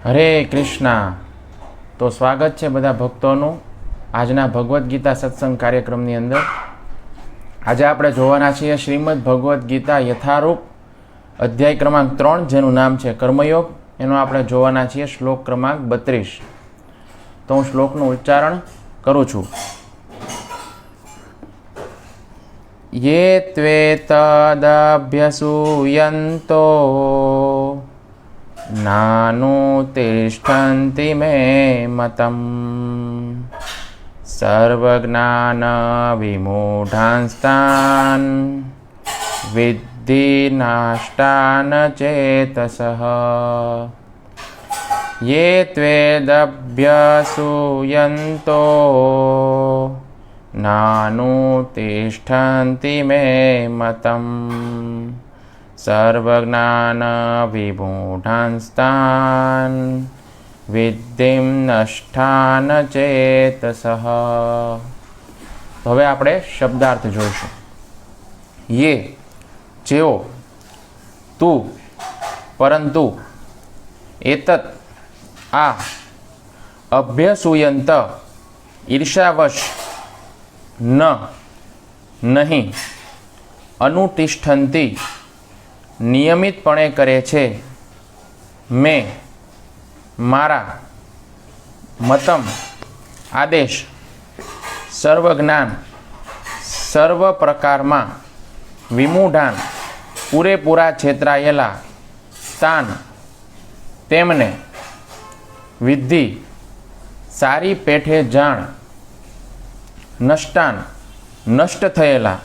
હરે કૃષ્ણા. તો સ્વાગત છે બધા ભક્તોનું આજના ભગવદ્ ગીતા સત્સંગ કાર્યક્રમની અંદર. આજે આપણે જોવાના છીએ શ્રીમદ ભગવદ્ ગીતા યથારૂપ અધ્યાય ક્રમાંક 3, જેનું નામ છે કર્મયોગ. એનો આપણે જોવાના છીએ શ્લોક ક્રમાંક 32. તો હું શ્લોકનું ઉચ્ચારણ કરું છું. યે ત્વેતદભ્યસૂયન્તો નાનુતિષ્ઠન્તિ મે મતમ સર્વજ્ઞાન વિમૂઢાંસ્તાન વિદ્ધિ નાષ્ટાન ચેતસઃ. યે ત્વેદભ્યસૂયન્તો નાનુતિષ્ઠન્તિ મે મતમ સર્વજ્ઞાન વિમૂઢાંસ્તાન વિદ્ધિમ નષ્ટાન ચેતસઃ. હવે આપણે શબ્દાર્થ જોઈશું. યે જેઓ, તું પરંતુ, એતત આ, અભ્યસૂયંત ઈર્ષાવશ, ન નહીં, અનુતિષ્ઠંતી નિયમિતપણે કરે છે, મેં મારા, મતમ આદેશ, સર્વજ્ઞાન સર્વ પ્રકારમાં, વિમૂઢાન પૂરેપૂરા છેતરાયેલા, તાન તેમને, વિદ્ધિ સારી પેઠે જાણ, નષ્ટાન નષ્ટ થયેલા,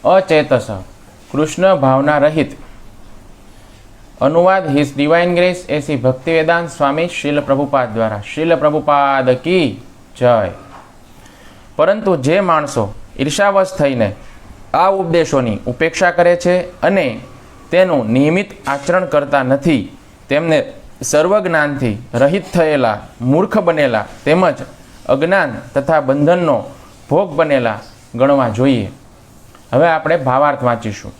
અચેતસ કૃષ્ણ ભાવના રહિત. અનુવાદ હિઝ ડિવાઇન ગ્રેસ એસી ભક્તિવેદાંત સ્વામી શીલ પ્રભુપાદ દ્વારા. શીલ પ્રભુપાદ કી જય. પરંતુ જે માણસો ઈર્ષાવશ થઈને આ ઉપદેશોની ઉપેક્ષા કરે છે અને તેનું નિયમિત આચરણ કરતા નથી, તેમને સર્વજ્ઞાનથી રહિત થયેલા, મૂર્ખ બનેલા તેમજ અજ્ઞાન તથા બંધનનો ભોગ બનેલા ગણવા જોઈએ. હવે આપણે ભાવાર્થ વાંચીશું.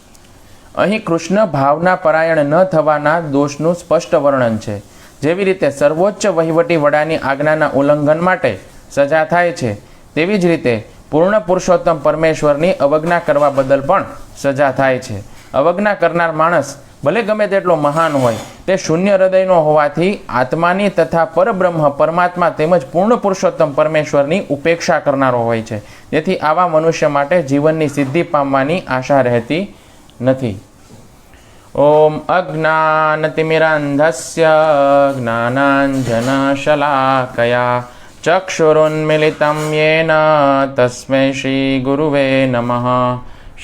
અહીં કૃષ્ણ ભાવના પરાયણ ન થવાના દોષનું સ્પષ્ટ વર્ણન છે. જેવી રીતે સર્વોચ્ચ વહીવટી વડાની આજ્ઞાના ઉલ્લંઘન માટે સજા થાય છે, તેવી જ રીતે પૂર્ણ પુરુષોત્તમ પરમેશ્વરની અવજ્ઞા કરવા બદલ પણ સજા થાય છે. અવજ્ઞા કરનાર માણસ ભલે ગમે તેટલો મહાન હોય, તે શૂન્ય હૃદયનો હોવાથી આત્માની તથા પરબ્રહ્મ પરમાત્મા તેમજ પૂર્ણ પુરુષોત્તમ પરમેશ્વરની ઉપેક્ષા કરનારો હોય છે. તેથી આવા મનુષ્ય માટે જીવનની સિદ્ધિ પામવાની આશા રહેતી નથી. ઓમ અજ્ઞાનતિમિરાંધસ્ય જ્ઞાનાંજનશલાકયા ચક્ષુરુન્મિલિતં યેન તસ્મૈ શ્રી ગુરુવે નમઃ.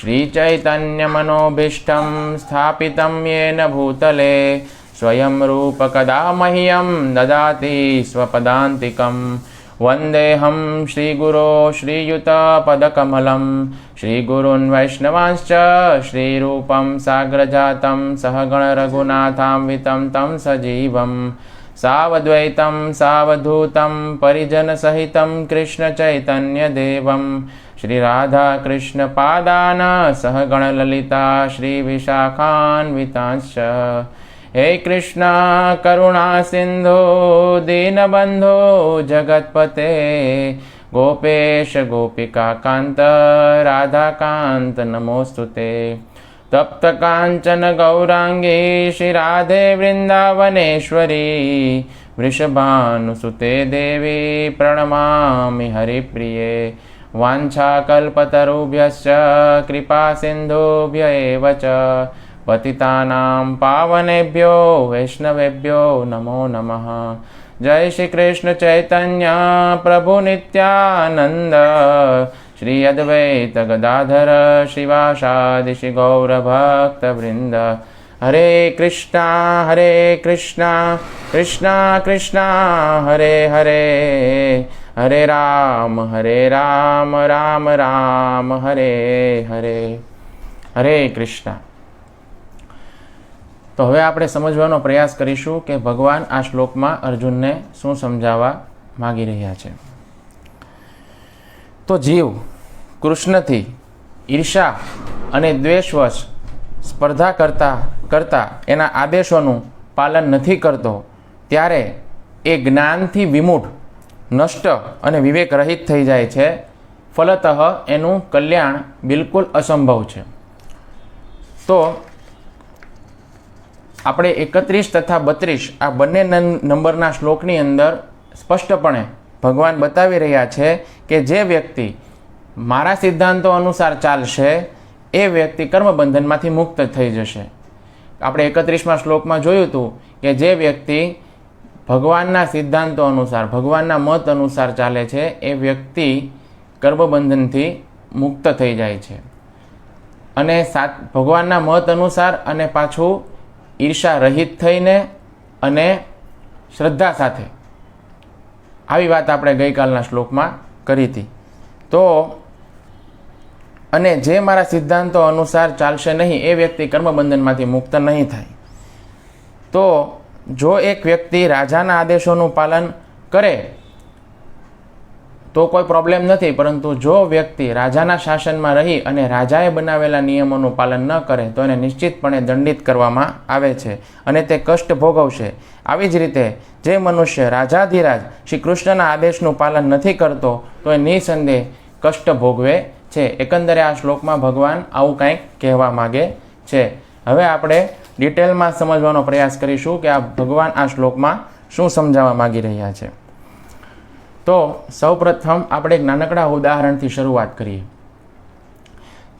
શ્રીચૈતન્યમનોભીષ્ટં સ્થાપિतं યેન ભૂતલે સ્વયં રૂપ કદા મહ્યં દદાતિ સ્વપદાન્તિકં. વંદેહં શ્રીગુરો શ્રીયુતપદકમलं શ્રીગુરૂन् વૈષ્ણવાંશ્ચ શ્રીરૂપં સાગ્રજાतं સહગણ રઘુનાથાન્વિतं तं સજીવં સાવદ્વૈतं સાવધૂतं પરિજનસહિतं કૃષ્ણચૈતન્યદેવં શ્રીરાધાકૃષ્ણપાદાન સહગણ લલિતા શ્રીવિશાખાન્વિતાંશ્ચ. હે કૃષ્ણ કરુણા સિંધુ દીનબંધો જગતપતે ગોપેશ ગોપિકાકાંત રાધાકાંત નમોસ્તુતે. તપ્ત કાંચન ગૌરાંગી શ્રી રાધે વૃંદાવનેશ્વરી વૃષભાનુસુતે દેવી પ્રણમામિ હરિપ્રિયે. વાંછાકલ્પતરુભ્યશ્ચ કૃપા સિંધુભ્ય એવ ચ પતિતાનાં પાવનેભ્યો વૈષ્ણવેભ્યો નમો નમઃ. જય શ્રી કૃષ્ણ ચૈતન્ય પ્રભુ નિત્યાનંદ શ્રી અદ્વૈત ગદાધર શિવાસાદિ શ્રી ગૌરભક્તવૃંદ. હરે કૃષ્ણ કૃષ્ણ કૃષ્ણ હરે હરે, હરે રામ રામ રામ હરે હરે. હરે કૃષ્ણ. તો હવે આપણે સમજવાનો પ્રયાસ કરીશું કે ભગવાન આ શ્લોકમાં અર્જુનને શું સમજાવવા માગી રહ્યા છે. તો જીવ કૃષ્ણથી ઈર્ષા અને દ્વેષવશ સ્પર્ધા કરતા એના આદેશોનું પાલન નથી કરતો, ત્યારે એ જ્ઞાનથી વિમૂઢ, નષ્ટ અને વિવેક રહિત થઈ જાય છે. ફલતઃ એનું કલ્યાણ બિલકુલ અસંભવ છે. તો આપણે 31 તથા 32 આ બંને નંબરના શ્લોકની અંદર સ્પષ્ટપણે ભગવાન બતાવી રહ્યા છે કે જે વ્યક્તિ મારા સિદ્ધાંતો અનુસાર ચાલશે એ વ્યક્તિ કર્મબંધનમાંથી મુક્ત થઈ જશે. આપણે 31મા શ્લોકમાં જોયું હતું કે જે વ્યક્તિ ભગવાનના સિદ્ધાંતો અનુસાર, ભગવાનના મત અનુસાર ચાલે છે એ વ્યક્તિ કર્મબંધનથી મુક્ત થઈ જાય છે. અને ભગવાનના મત અનુસાર અને પાછું ઈર્ષા રહિત થઈને અને શ્રદ્ધા સાથે. આવી વાત આપણે ગઈકાલના શ્લોકમાં કરી હતી. તો અને જે મારા સિદ્ધાંતો અનુસાર ચાલશે નહીં એ વ્યક્તિ કર્મબંધનમાંથી મુક્ત નહીં થાય. તો જો એક વ્યક્તિ રાજાના આદેશોનું પાલન કરે તો કોઈ પ્રોબ્લેમ નથી, પરંતુ જો વ્યક્તિ રાજાના શાસનમાં રહી અને રાજાએ બનાવેલા નિયમોનું પાલન ન કરે તો એને નિશ્ચિતપણે દંડિત કરવામાં આવે છે અને તે કષ્ટ ભોગવશે. આવી જ રીતે જે મનુષ્ય રાજાધિરાજ શ્રી કૃષ્ણના આદેશનું પાલન નથી કરતો તો એ નિસંદેહ કષ્ટ ભોગવે છે. એકંદરે આ શ્લોકમાં ભગવાન આવું કંઈક કહેવા માગે છે. હવે આપણે ડિટેલમાં સમજવાનો પ્રયાસ કરીશું કે આ ભગવાન આ શ્લોકમાં શું સમજાવવા માગી રહ્યા છે. તો સૌપ્રથમ આપણે એક નાનકડા ઉદાહરણથી શરૂઆત કરીએ.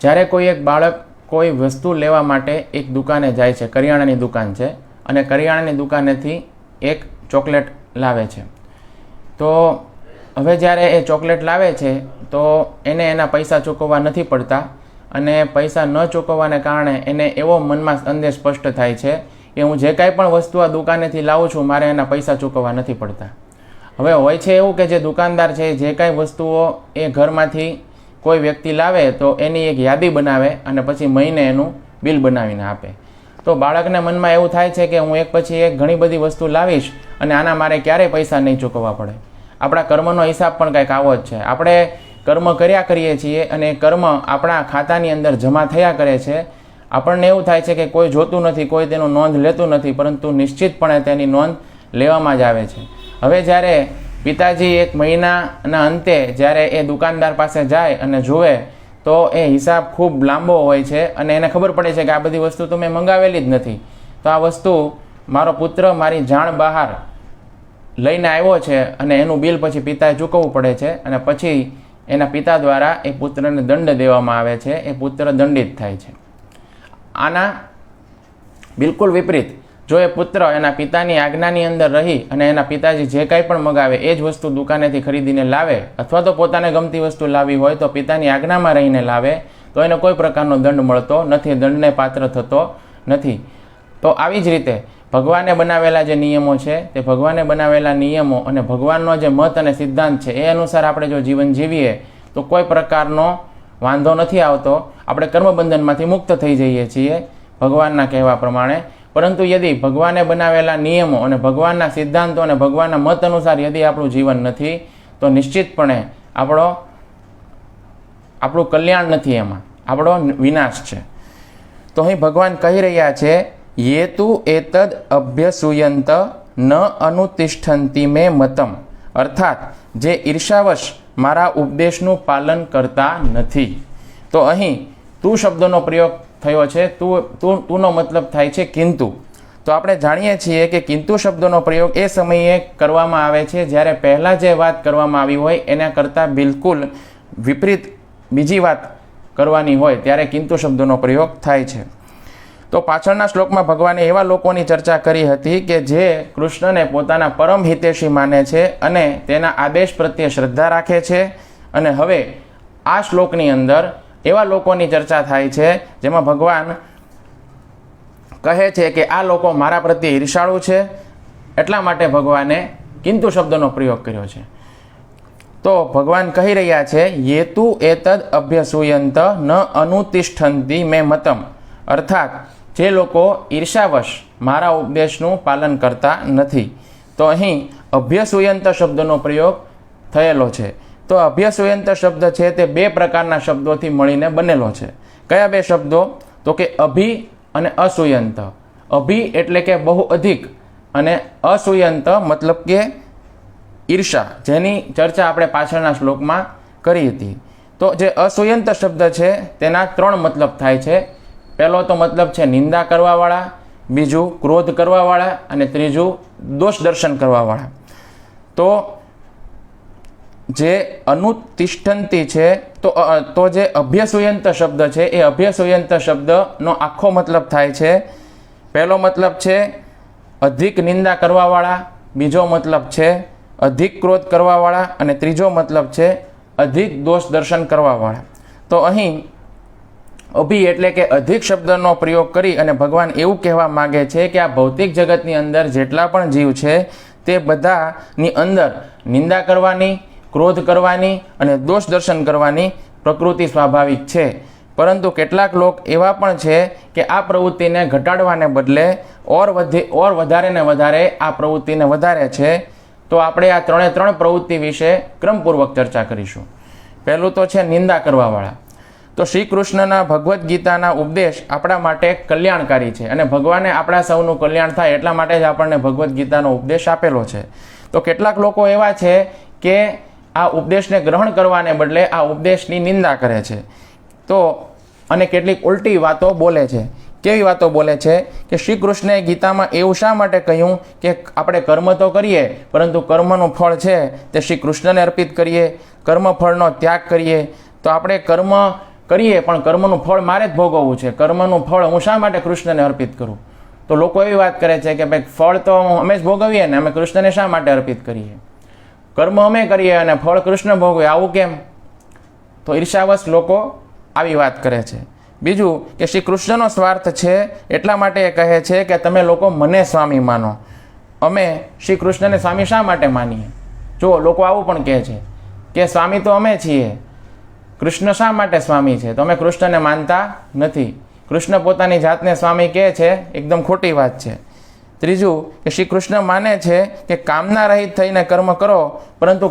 જ્યારે કોઈ એક બાળક કોઈ વસ્તુ લેવા માટે એક દુકાને જાય છે, કરિયાણાની દુકાન છે, અને કરિયાણાની દુકાનેથી એક ચોકલેટ લાવે છે. તો હવે જ્યારે એ ચોકલેટ લાવે છે તો એને એના પૈસા ચૂકવવા નથી પડતા, અને પૈસા ન ચૂકવવાને કારણે એને એવો મનમાં સંદેશ સ્પષ્ટ થાય છે કે હું જે કાંઈ પણ વસ્તુ આ દુકાનેથી લાવું છું મારે એના પૈસા ચૂકવવા નથી પડતા. હવે હોય છે એવું કે જે દુકાનદાર છે જે કાંઈ વસ્તુઓ એ ઘરમાંથી કોઈ વ્યક્તિ લાવે તો એની એક યાદી બનાવે અને પછી મહિને એનું બિલ બનાવીને આપે. તો બાળકને મનમાં એવું થાય છે કે હું એક પછી એક ઘણી બધી વસ્તુ લાવીશ અને આના મારે ક્યારેય પૈસા નહીં ચૂકવવા પડે. આપણા કર્મનો હિસાબ પણ કંઈક આવો જ છે. આપણે કર્મ કર્યા કરીએ છીએ અને એ કર્મ આપણા ખાતાની અંદર જમા થયા કરે છે. આપણને એવું થાય છે કે કોઈ જોતું નથી, કોઈ તેનું નોંધ લેતું નથી, પરંતુ નિશ્ચિતપણે તેની નોંધ લેવામાં જ આવે છે. હવે જ્યારે પિતાજી એક મહિનાના અંતે જ્યારે એ દુકાનદાર પાસે જાય અને જુએ તો એ હિસાબ ખૂબ લાંબો હોય છે અને એને ખબર પડે છે કે આ બધી વસ્તુ તો મેં મંગાવેલી જ નથી. તો આ વસ્તુ મારો પુત્ર મારી જાણ બહાર લઈને આવ્યો છે અને એનું બિલ પછી પિતાએ ચૂકવવું પડે છે અને પછી એના પિતા દ્વારા એ પુત્રને દંડ દેવામાં આવે છે. એ પુત્ર દંડિત થાય છે. આના બિલકુલ વિપરીત જો એ પુત્ર એના પિતાની આજ્ઞાની અંદર રહી અને એના પિતાજી જે કાંઈ પણ મગાવે એ જ વસ્તુ દુકાનેથી ખરીદીને લાવે, અથવા તો પોતાને ગમતી વસ્તુ લાવી હોય તો પિતાની આજ્ઞામાં રહીને લાવે, તો એને કોઈ પ્રકારનો દંડ મળતો નથી, દંડને પાત્ર થતો નથી. તો આવી જ રીતે ભગવાને બનાવેલા જે નિયમો છે તે ભગવાને બનાવેલા નિયમો અને ભગવાનનો જે મત અને સિદ્ધાંત છે એ અનુસાર આપણે જો જીવન જીવીએ તો કોઈ પ્રકારનો વાંધો નથી આવતો. આપણે કર્મબંધનમાંથી મુક્ત થઈ જઈએ છીએ ભગવાનના કહેવા પ્રમાણે. પરંતુ યદિ ભગવાને બનાવેલા નિયમો અને ભગવાનના સિદ્ધાંતો અને ભગવાનના મત અનુસાર યદિ આપણું જીવન નથી તો નિશ્ચિતપણે આપણું કલ્યાણ નથી, એમાં આપણો વિનાશ છે. તો અહીં ભગવાન કહી રહ્યા છે યેતુ એતદ અભ્યસૂયંત ન અનુતિષ્ઠંતિ મે મતમ, અર્થાત જે ઈર્ષાવશ મારા ઉપદેશનું પાલન કરતા નથી. તો અહીં તું શબ્દનો પ્રયોગ થયો છે. તુંનો મતલબ થાય છે કિંતુ. તો આપણે જાણીએ છીએ કે કિંતુ શબ્દનો પ્રયોગ એ સમયે કરવામાં આવે છે જ્યારે પહેલાં જે વાત કરવામાં આવી હોય એના કરતાં બિલકુલ વિપરીત બીજી વાત કરવાની હોય ત્યારે કિંતુ શબ્દનો પ્રયોગ થાય છે. તો પાછળના શ્લોકમાં ભગવાને એવા લોકોની ચર્ચા કરી હતી કે જે કૃષ્ણને પોતાના પરમ હિતેશી માને છે અને તેના આદેશ પ્રત્યે શ્રદ્ધા રાખે છે. અને હવે આ શ્લોકની અંદર એવા લોકોની ચર્ચા થાય છે જેમાં ભગવાન કહે છે કે આ લોકો મારા પ્રત્યે ઈર્ષાળુ છે, એટલા માટે ભગવાને કિંતુ શબ્દનો પ્રયોગ કર્યો છે. તો ભગવાન કહી રહ્યા છે યેતુ એતદ અભ્યસૂયંત ન અનુતિષ્ઠંતિ મે મતમ, અર્થાત જે લોકો ઈર્ષાવશ મારા ઉપદેશનું પાલન કરતા નથી. તો અહીં અભ્યસૂયંત શબ્દનો પ્રયોગ થયેલો છે. તો અભ્યસૂયંત શબ્દ છે તે બે પ્રકારના શબ્દોથી મળીને બનેલો છે. કયા બે શબ્દો? તો કે અભિ અને અસૂયંત. અભિ એટલે કે બહુ અધિક, અને અસુયંત મતલબ કે ઈર્ષા, જેની ચર્ચા આપણે પાછળના શ્લોકમાં કરી હતી. તો જે અસુયંત શબ્દ છે તેના 3 મતલબ થાય છે. પહેલો તો મતલબ છે નિંદા કરવાવાળા, બીજું ક્રોધ કરવાવાળા અને ત્રીજું દોષ દર્શન કરવાવાળા. તો જે અનુતિષ્ઠંતી છે તો જે અભ્યસુયંત શબ્દ છે એ અભ્યસુયંત શબ્દનો આખો મતલબ થાય છે. પહેલો મતલબ છે અધિક નિંદા કરવાવાળા, બીજો મતલબ છે અધિક ક્રોધ કરવાવાળા અને ત્રીજો મતલબ છે અધિક દોષ દર્શન કરવાવાળા. તો અહીં અભિ એટલે કે અધિક શબ્દનો પ્રયોગ કરી અને ભગવાન એવું કહેવા માગે છે કે આ ભૌતિક જગતની અંદર જેટલા પણ જીવ છે તે બધાની અંદર નિંદા કરવાની, ક્રોધ કરવાની અને દોષ દર્શન કરવાની પ્રકૃતિ સ્વાભાવિક છે. પરંતુ કેટલાક લોક એવા પણ છે કે આ પ્રવૃત્તિને ઘટાડવાને બદલે ઓર વધારે ને વધારે આ પ્રવૃત્તિને વધારે છે. તો આપણે આ 3 પ્રવૃત્તિ વિશે ક્રમપૂર્વક ચર્ચા કરીશું. પહેલું તો છે નિંદા કરવાવાળા. તો શ્રી કૃષ્ણના ભગવદ્ ગીતાના ઉપદેશ આપણા માટે કલ્યાણકારી છે અને ભગવાને આપણા સૌનું કલ્યાણ થાય એટલા માટે જ આપણને ભગવદ્ ગીતાનો ઉપદેશ આપેલો છે. તો કેટલાક લોકો એવા છે કે આ ઉપદેશને ગ્રહણ કરવાને બદલે આ ઉપદેશની નિંદા કરે છે. તો અને કેટલીક ઉલટી વાતો બોલે છે. કેવી વાતો બોલે છે કે શ્રી કૃષ્ણએ ગીતામાં એવું શા માટે કહ્યું કે આપણે કર્મ તો કરીએ પરંતુ કર્મનું ફળ છે તે શ્રી કૃષ્ણને અર્પિત કરીએ, કર્મફળનો ત્યાગ કરીએ. તો આપણે કર્મ કરીએ પણ કર્મનું ફળ મારે જ ભોગવવું છે, કર્મનું ફળ હું શા માટે કૃષ્ણને અર્પિત કરું? તો લોકો એવી વાત કરે છે કે ભાઈ ફળ તો અમે જ ભોગવીએ ને, અમે કૃષ્ણને શા માટે અર્પિત કરીએ? કર્મ અમે કરીએ અને ફળ કૃષ્ણ ભોગવે, આવું કેમ? તો ઈર્ષાવશ લોકો આવી વાત કરે છે. બીજું કે શ્રી કૃષ્ણનો સ્વાર્થ છે એટલા માટે એ કહે છે કે તમે લોકો મને સ્વામી માનો. અમે શ્રી કૃષ્ણને સ્વામી શા માટે માનીએ? જો લોકો આવું પણ કહે છે કે સ્વામી તો અમે છીએ, કૃષ્ણ શા માટે સ્વામી છે? તો અમે કૃષ્ણને માનતા નથી. કૃષ્ણ પોતાની જાતને સ્વામી કહે છે, એકદમ ખોટી વાત છે. ત્રીજું કે શ્રી કૃષ્ણ માને છે કે કામના રહિત થઈને કર્મ કરો, પરંતુ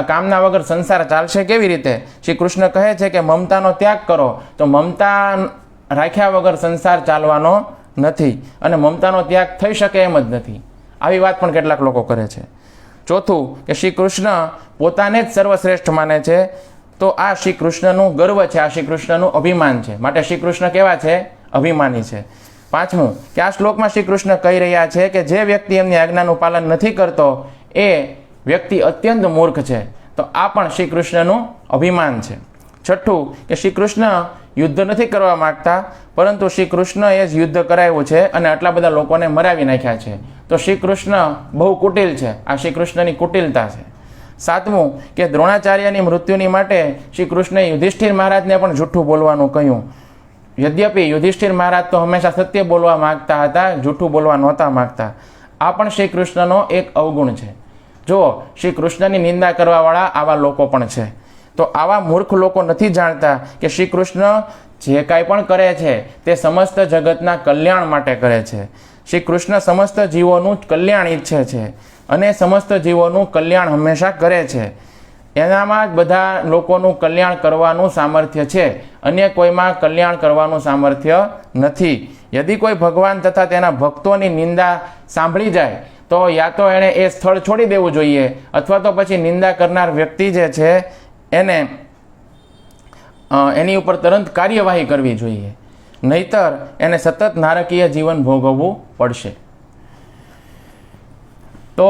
કામના વગર સંસાર ચાલશે કેવી રીતે? શ્રી કૃષ્ણ કહે છે કે મમતાનો ત્યાગ કરો. તો મમતા રાખ્યા વગર સંસાર ચાલવાનો નથી અને મમતાનો ત્યાગ થઈ શકે એમ જ નથી. આવી વાત પણ કેટલાક લોકો કરે છે. ચોથું કે શ્રી કૃષ્ણ પોતાને જ સર્વશ્રેષ્ઠ માને છે. તો આ શ્રી કૃષ્ણનું ગર્વ છે, આ શ્રી કૃષ્ણનું અભિમાન છે. માટે શ્રી કૃષ્ણ કેવા છે? અભિમાની છે. પાંચમું કે આ શ્લોકમાં શ્રી કૃષ્ણ કહી રહ્યા છે કે જે વ્યક્તિ એમની આજ્ઞાનું પાલન નથી કરતો એ વ્યક્તિ અત્યંત મૂર્ખ છે. તો આ પણ શ્રી કૃષ્ણનું અભિમાન છે. છઠ્ઠું કે શ્રી કૃષ્ણ યુદ્ધ નથી કરવા માગતા, પરંતુ શ્રી કૃષ્ણએ જ યુદ્ધ કરાવ્યું છે અને આટલા બધા લોકોને મરાવી નાખ્યા છે. તો શ્રી કૃષ્ણ બહુ કુટિલ છે, આ શ્રી કૃષ્ણની કુટિલતા છે. સાતમું કે દ્રોણાચાર્યની મૃત્યુની માટે શ્રી કૃષ્ણએ યુધિષ્ઠિર મહારાજને પણ જૂઠું બોલવાનું કહ્યું. યદ્યપિ યુધિષ્ઠિર મહારાજ તો હંમેશા સત્ય બોલવા માગતા હતા, જૂઠું બોલવા નહોતા માગતા. આ પણ શ્રી કૃષ્ણનો એક અવગુણ છે. જો શ્રી કૃષ્ણની નિંદા કરવાવાળા આવા લોકો પણ છે. તો આવા મૂર્ખ લોકો નથી જાણતા કે શ્રી કૃષ્ણ જે કાંઈ પણ કરે છે તે સમસ્ત જગતના કલ્યાણ માટે કરે છે. શ્રી કૃષ્ણ સમસ્ત જીવોનું કલ્યાણ ઈચ્છે છે અને સમસ્ત જીવોનું કલ્યાણ હંમેશા કરે છે. એનામાં જ બધા લોકોનું કલ્યાણ કરવાનું સામર્થ્ય છે, અન્ય કોઈમાં કલ્યાણ કરવાનું સામર્થ્ય નથી. યદિ કોઈ ભગવાન તથા તેના ભક્તોની નિંદા સાંભળી જાય તો યા તો એણે એ સ્થળ છોડી દેવું જોઈએ અથવા તો પછી નિંદા કરનાર વ્યક્તિ જે છે એની ઉપર તરત કાર્યવાહી કરવી જોઈએ, નહીતર એને સતત નારકીય જીવન ભોગવવું પડશે. તો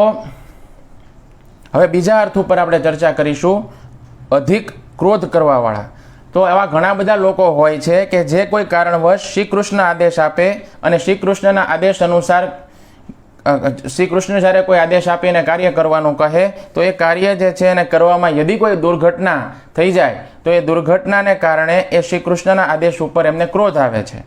હવે બીજા અર્થ ઉપર આપણે ચર્ચા કરીશું, અધિક ક્રોધ કરવાવાળા. તો એવા ઘણા બધા લોકો હોય છે કે જે કોઈ કારણવશ શ્રી કૃષ્ણ આદેશ આપે અને શ્રી કૃષ્ણના આદેશ અનુસાર શ્રી કૃષ્ણ જ્યારે કોઈ આદેશ આપીને કાર્ય કરવાનું કહે તો એ કાર્ય જે છે એને કરવામાં યદિ કોઈ દુર્ઘટના થઈ જાય તો એ દુર્ઘટનાને કારણે એ શ્રી કૃષ્ણના આદેશ ઉપર એમને ક્રોધ આવે છે.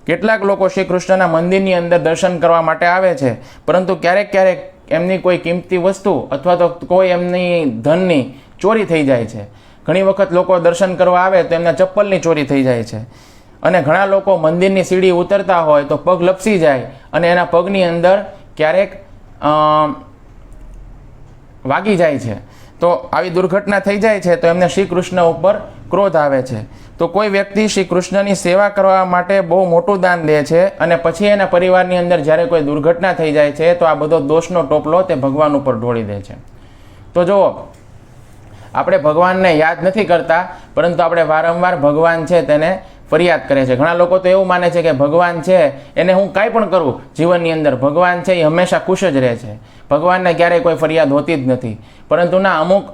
કેટલાક લોકો શ્રી કૃષ્ણના મંદિરની અંદર દર્શન કરવા માટે આવે છે, પરંતુ ક્યારેક ક્યારેક એમની કોઈ કિંમતી વસ્તુ અથવા તો કોઈ એમની ધનની ચોરી થઈ જાય છે. ઘણી વખત લોકો દર્શન કરવા આવે તો એમના ચપ્પલની ચોરી થઈ જાય છે અને ઘણા લોકો મંદિરની સીડી ઉતરતા હોય તો પગ લપસી જાય અને એના પગની અંદર ક્યારેક વાગી જાય છે. તો આવી દુર્ઘટના થઈ જાય છે તો એમને શ્રી કૃષ્ણ ઉપર ક્રોધ આવે છે. તો કોઈ વ્યક્તિ શ્રી કૃષ્ણની સેવા કરવા માટે બહુ મોટું દાન દે છે અને પછી એના પરિવારની અંદર જ્યારે કોઈ દુર્ઘટના થઈ જાય છે તો આ બધો દોષનો ટોપલો તે ભગવાન ઉપર ઢોળી દે છે. તો જુઓ, આપણે ભગવાનને યાદ નથી કરતા, પરંતુ આપણે વારંવાર ભગવાન છે તેને ફરિયાદ કરે છે. ઘણા લોકો તો એવું માને છે કે ભગવાન છે એને હું કાંઈ પણ કરું જીવનની અંદર, ભગવાન છે એ હંમેશા ખુશ જ રહે છે, ભગવાનને ક્યારેય કોઈ ફરિયાદ હોતી જ નથી. પરંતુ ના, અમુક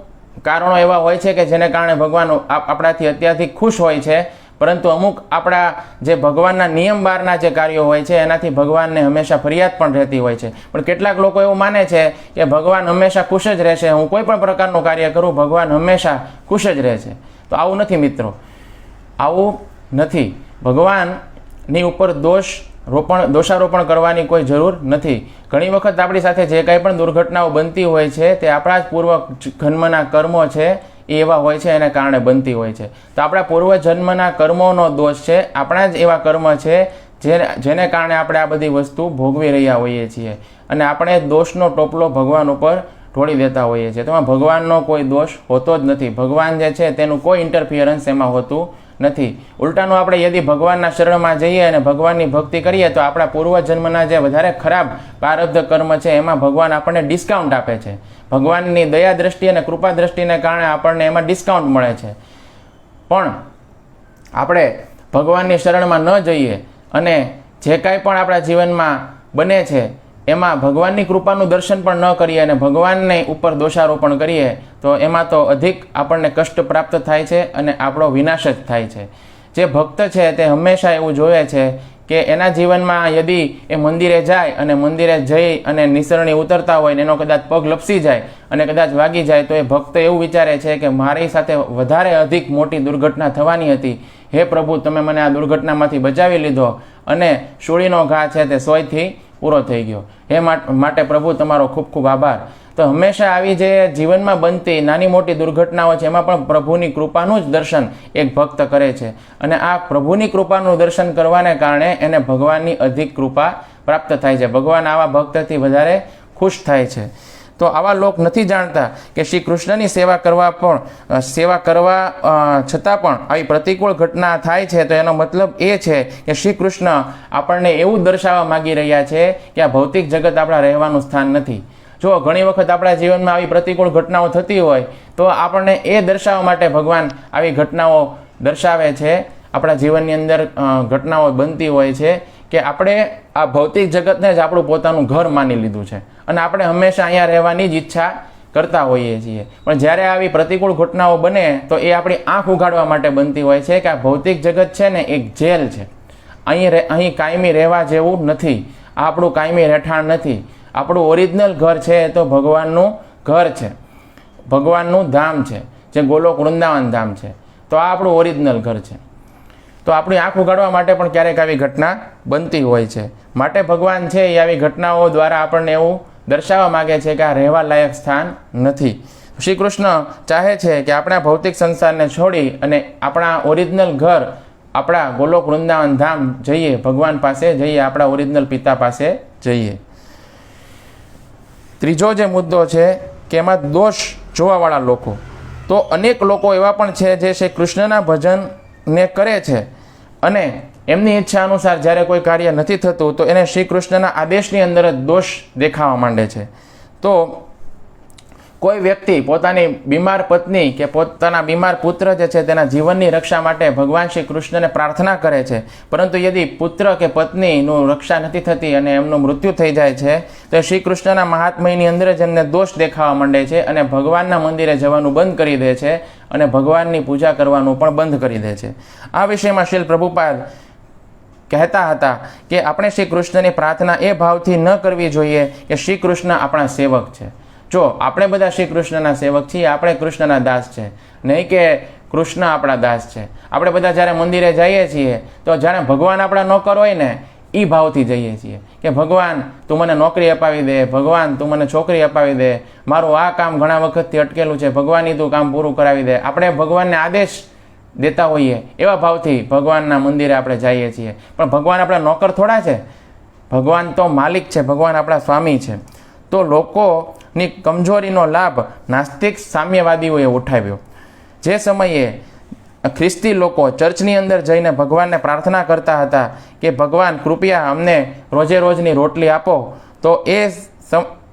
કારણો એવા હોય છે કે જેને કારણે ભગવાન આપણાથી અત્યારથી ખુશ હોય છે, પરંતુ અમુક આપણા જે ભગવાનના નિયમ બહારના જે કાર્યો હોય છે એનાથી ભગવાનને હંમેશા ફરિયાદ પણ રહેતી હોય છે. પણ કેટલાક લોકો એવું માને છે કે ભગવાન હંમેશા ખુશ જ રહેશે, હું કોઈ પણ પ્રકારનું કાર્ય કરું ભગવાન હંમેશા ખુશ જ રહે છે. તો આવું નથી મિત્રો, આવું નથી. ભગવાનની ઉપર દોષારોપણ કરવાની કોઈ જરૂર નથી. ઘણી વખત આપણી સાથે જે કાંઈ પણ દુર્ઘટનાઓ બનતી હોય છે તે આપણા જ પૂર્વ જન્મના કર્મો છે એ એવા હોય છે, એને કારણે બનતી હોય છે. તો આપણા પૂર્વજન્મના કર્મોનો દોષ છે, આપણા જ એવા કર્મ છે જેને કારણે આપણે આ બધી વસ્તુ ભોગવી રહ્યા હોઈએ છીએ અને આપણે દોષનો ટોપલો ભગવાન ઉપર ઢોળી દેતા હોઈએ છીએ. તેમાં ભગવાનનો કોઈ દોષ હોતો જ નથી. ભગવાન જે છે તેનું કોઈ ઇન્ટરફિયરન્સ એમાં હોતું નથી. ઉલટાનું આપણે યદિ ભગવાનના શરણમાં જઈએ અને ભગવાનની ભક્તિ કરીએ તો આપણા પૂર્વજન્મના જે વધારે ખરાબ પ્રારબ્ધ કર્મ છે એમાં ભગવાન આપણને ડિસ્કાઉન્ટ આપે છે. ભગવાનની દયા દ્રષ્ટિ અને કૃપા દ્રષ્ટિને કારણે આપણને એમાં ડિસ્કાઉન્ટ મળે છે. પણ આપણે ભગવાનની શરણમાં ન જઈએ અને જે કાંઈ પણ આપણા જીવનમાં બને છે એમાં ભગવાનની કૃપાનું દર્શન પણ ન કરીએ અને ભગવાનને ઉપર દોષારોપણ કરીએ તો એમાં તો અધિક આપણને કષ્ટ પ્રાપ્ત થાય છે અને આપણો વિનાશ જ થાય છે. જે ભક્ત છે તે હંમેશા એવું જોવે છે કે એના જીવનમાં યદિ એ મંદિરે જાય અને મંદિરે જઈ અને નિસરણી ઉતરતા હોય ને એનો કદાચ પગ લપસી જાય અને કદાચ વાગી જાય તો એ ભક્ત એવું વિચારે છે કે મારી સાથે વધારે અધિક મોટી દુર્ઘટના થવાની હતી, હે પ્રભુ તમે મને આ દુર્ઘટનામાંથી બચાવી લીધો અને શૂળીનો ઘા છે તે સોયથી પૂરો થઈ ગયો, હે માટે પ્રભુ તમારો ખૂબ ખૂબ આભાર. તો હંમેશા આવી જે જીવનમાં બનતી નાની મોટી દુર્ઘટનાઓ છે એમાં પણ પ્રભુની કૃપાનું જ દર્શન એક ભક્ત કરે છે અને આ પ્રભુની કૃપાનું દર્શન કરવાને કારણે એને ભગવાનની અધિક કૃપા પ્રાપ્ત થાય છે. ભગવાન આવા ભક્તથી વધારે ખુશ થાય છે. તો આવા લોક નથી જાણતા કે શ્રી કૃષ્ણની સેવા કરવા છતાં પણ આવી પ્રતિકૂળ ઘટના થાય છે તો એનો મતલબ એ છે કે શ્રી કૃષ્ણ આપણને એવું દર્શાવવા માગી રહ્યા છે કે આ ભૌતિક જગત આપણા રહેવાનું સ્થાન નથી. જો ઘણી વખત આપણા જીવનમાં આવી પ્રતિકૂળ ઘટનાઓ થતી હોય તો આપણને એ દર્શાવવા માટે ભગવાન આવી ઘટનાઓ દર્શાવે છે. આપણા જીવનની અંદર ઘટનાઓ બનતી હોય છે કે આપણે આ ભૌતિક જગતને જ આપણું પોતાનું ઘર માની લીધું છે અને આપણે હંમેશા અહીંયા રહેવાની જ ઈચ્છા કરતા હોઈએ છીએ. પણ જ્યારે આવી પ્રતિકૂળ ઘટનાઓ બને તો એ આપણી આંખ ઉઘાડવા માટે બનતી હોય છે કે આ ભૌતિક જગત છે ને એક જેલ છે, અહીં કાયમી રહેવા જેવું નથી, આ આપણું કાયમી રહેઠાણ નથી. આપણું ઓરિજિનલ ઘર છે એ તો ભગવાનનું ઘર છે, ભગવાનનું ધામ છે જે ગોલોક વૃંદાવન ધામ છે. તો આ આપણું ઓરિજિનલ ઘર છે. તો આપણી આંખ ઉઘાડવા માટે પણ ક્યારેક આવી ઘટના બનતી હોય છે. માટે ભગવાન છે એ આવી ઘટનાઓ દ્વારા આપણને એવું દર્શાવવા માગે છે કે આ રહેવા લાયક સ્થાન નથી. શ્રી કૃષ્ણ ચાહે છે કે આપણે ભૌતિક સંસારને છોડી અને આપણા ઓરિજિનલ ઘર, આપણા ગોલોક વૃંદાવન ધામ જઈએ, ભગવાન પાસે જઈએ, આપણા ઓરિજિનલ પિતા પાસે જઈએ. ત્રીજો જે મુદ્દો છે કે એમાં દોષ જોવાવાળા લોકો. તો અનેક લોકો એવા પણ છે જે શ્રી કૃષ્ણના ભજનને કરે છે અને એમની ઈચ્છા અનુસાર જ્યારે કોઈ કાર્ય નથી થતું તો એને શ્રી કૃષ્ણના આદેશની અંદર જ દોષ દેખાવા માંડે છે. તો કોઈ વ્યક્તિ પોતાની બીમાર પત્ની કે પોતાના બીમાર પુત્ર જે છે તેના જીવનની રક્ષા માટે ભગવાન શ્રી કૃષ્ણને પ્રાર્થના કરે છે, પરંતુ યદિ પુત્ર કે પત્નીનું રક્ષા નથી થતી અને એમનું મૃત્યુ થઈ જાય છે તો શ્રી કૃષ્ણના મહાત્મ્યની અંદર જ એમને દોષ દેખાવા માંડે છે અને ભગવાનના મંદિરે જવાનું બંધ કરી દે છે અને ભગવાનની પૂજા કરવાનું પણ બંધ કરી દે છે. આ વિષયમાં શ્રીલ પ્રભુપાદ કહેતા હતા કે આપણે શ્રી કૃષ્ણની પ્રાર્થના એ ભાવથી ન કરવી જોઈએ કે શ્રી કૃષ્ણ આપણા સેવક છે. જો આપણે બધા શ્રી કૃષ્ણના સેવક છીએ, આપણે કૃષ્ણના દાસ છે, નહીં કે કૃષ્ણ આપણા દાસ છે. આપણે બધા જ્યારે મંદિરે જઈએ છીએ તો જાણે ભગવાન આપણા નોકર હોય ને એ ભાવથી જઈએ છીએ કે ભગવાન તું મને નોકરી અપાવી દે, ભગવાન તું મને છોકરી અપાવી દે, મારું આ કામ ઘણા વખતથી અટકેલું છે, ભગવાનની તું કામ પૂરું કરાવી દે. આપણે ભગવાનને આદેશ દેતા હોઈએ એવા ભાવથી ભગવાનના મંદિરે આપણે જઈએ છીએ. પણ ભગવાન આપણા નોકર થોડા છે, ભગવાન તો માલિક છે, ભગવાન આપણા સ્વામી છે. તો લોકોની કમજોરીનો લાભ નાસ્તિક સામ્યવાદીઓએ ઉઠાવ્યો. જે સમયે ખ્રિસ્તી લોકો ચર્ચની અંદર જઈને ભગવાનને પ્રાર્થના કરતા હતા કે ભગવાન કૃપયા અમને રોજે રોજની રોટલી આપો, તો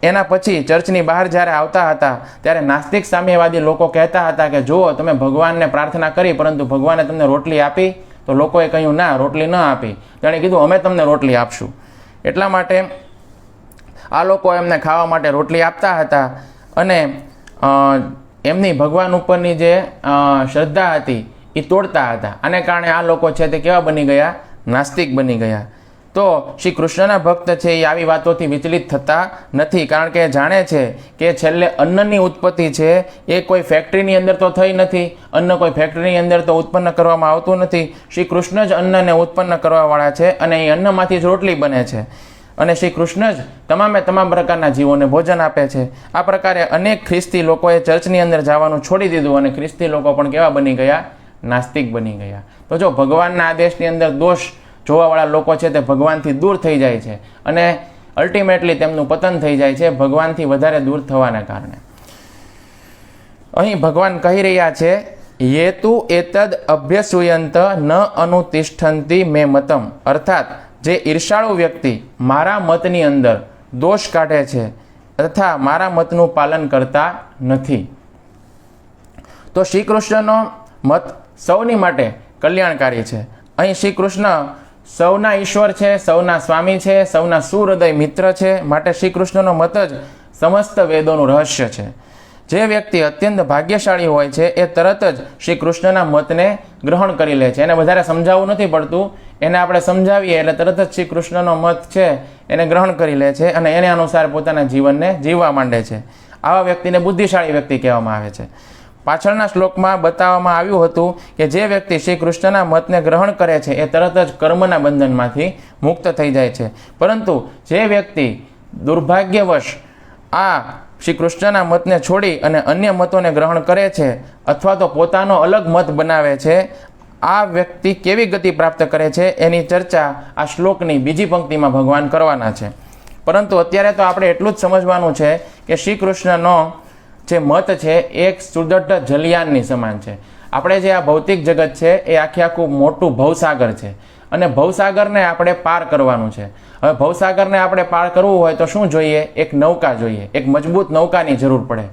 એના પછી ચર્ચની બહાર જ્યારે આવતા હતા ત્યારે નાસ્તિક સામ્યવાદી લોકો કહેતા હતા કે જુઓ, તમે ભગવાનને પ્રાર્થના કરી પરંતુ ભગવાને તમને રોટલી આપી? તો લોકોએ કહ્યું ના, રોટલી ન આપી. તેણે કીધું અમે તમને રોટલી આપશું. એટલા માટે આ લોકો એમને ખાવા માટે રોટલી આપતા હતા અને એમની ભગવાન ઉપરની જે શ્રદ્ધા હતી એ તોડતા હતા. આને કારણે આ લોકો છે તે કેવા બની ગયા? નાસ્તિક બની ગયા. તો શ્રી કૃષ્ણના ભક્ત છે એ આવી વાતોથી વિચલિત થતા નથી, કારણ કે જાણે છે કે છેલ્લે અન્નની ઉત્પત્તિ છે એ કોઈ ફેક્ટરીની અંદર તો થઈ નથી. અન્ન કોઈ ફેક્ટરીની અંદર તો ઉત્પન્ન કરવામાં આવતું નથી. શ્રી કૃષ્ણ જ અન્નને ઉત્પન્ન કરવાવાળા છે અને એ અન્નમાંથી જ રોટલી બને છે અને શ્રી કૃષ્ણ જ તમામ પ્રકારના જીવોને ભોજન આપે છે. આ પ્રકારે અનેક ખ્રિસ્તી લોકોએ ચર્ચની અંદર જવાનું છોડી દીધું અને ખ્રિસ્તી લોકો પણ કેવા બની ગયા? નાસ્તિક બની ગયા. તો જો ભગવાનના આદેશની અંદર દોષ જોવાવાળા લોકો છે તે ભગવાનથી દૂર થઈ જાય છે અને અલ્ટિમેટલી તેમનું પતન થઈ જાય છે ભગવાનથી વધારે દૂર થવાના કારણે. અહીં ભગવાન કહી રહ્યા છે, યેતુ એતદ અભ્યસૂયંત ન અનુતિષ્ઠંતિ મે મતમ, અર્થાત જે ઈર્ષાળુ વ્યક્તિ મારા મતની અંદર દોષ કાઢે છે તથા મારા મતનું પાલન કરતા નથી. તો શ્રી કૃષ્ણનો મત સૌની માટે કલ્યાણકારી છે. અહીં શ્રી કૃષ્ણ સૌના ઈશ્વર છે, સૌના સ્વામી છે, સૌના સુહૃદય મિત્ર છે. માટે શ્રી કૃષ્ણનો મત જ સમસ્ત વેદોનું રહસ્ય છે. જે વ્યક્તિ અત્યંત ભાગ્યશાળી હોય છે એ તરત જ શ્રી કૃષ્ણના મતને ગ્રહણ કરી લે છે. એને વધારે સમજાવવું નથી પડતું, એને આપણે સમજાવીએ એટલે તરત જ શ્રી કૃષ્ણનો મત છે એને ગ્રહણ કરી લે છે અને એને અનુસાર પોતાના જીવનને જીવવા માંડે છે. આવા વ્યક્તિને બુદ્ધિશાળી વ્યક્તિ કહેવામાં આવે છે. પાછળના શ્લોકમાં બતાવવામાં આવ્યું હતું કે જે વ્યક્તિ શ્રી કૃષ્ણના મતને ગ્રહણ કરે છે એ તરત જ કર્મના બંધનમાંથી મુક્ત થઈ જાય છે. પરંતુ જે વ્યક્તિ દુર્ભાગ્યવશ આ શ્રી કૃષ્ણના મતને છોડી અને અન્ય મતોને ગ્રહણ કરે છે અથવા તો પોતાનો અલગ મત બનાવે છે, આ વ્યક્તિ કેવી ગતિ પ્રાપ્ત કરે છે એની ચર્ચા આ શ્લોકની બીજી પંક્તિમાં ભગવાન કરવાના છે. પરંતુ અત્યારે તો આપણે એટલું જ સમજવાનું છે કે શ્રી કૃષ્ણનો જે મત છે એ એક સુદૃઢ જલિયાનની સમાન છે. આપણે જે આ ભૌતિક જગત છે એ આખું મોટું ભવસાગર છે અને ભવસાગરને આપણે પાર કરવાનું છે. હવે ભવસાગરને આપણે પાર કરવું હોય તો શું જોઈએ? એક નૌકા જોઈએ, એક મજબૂત નૌકાની જરૂર પડે.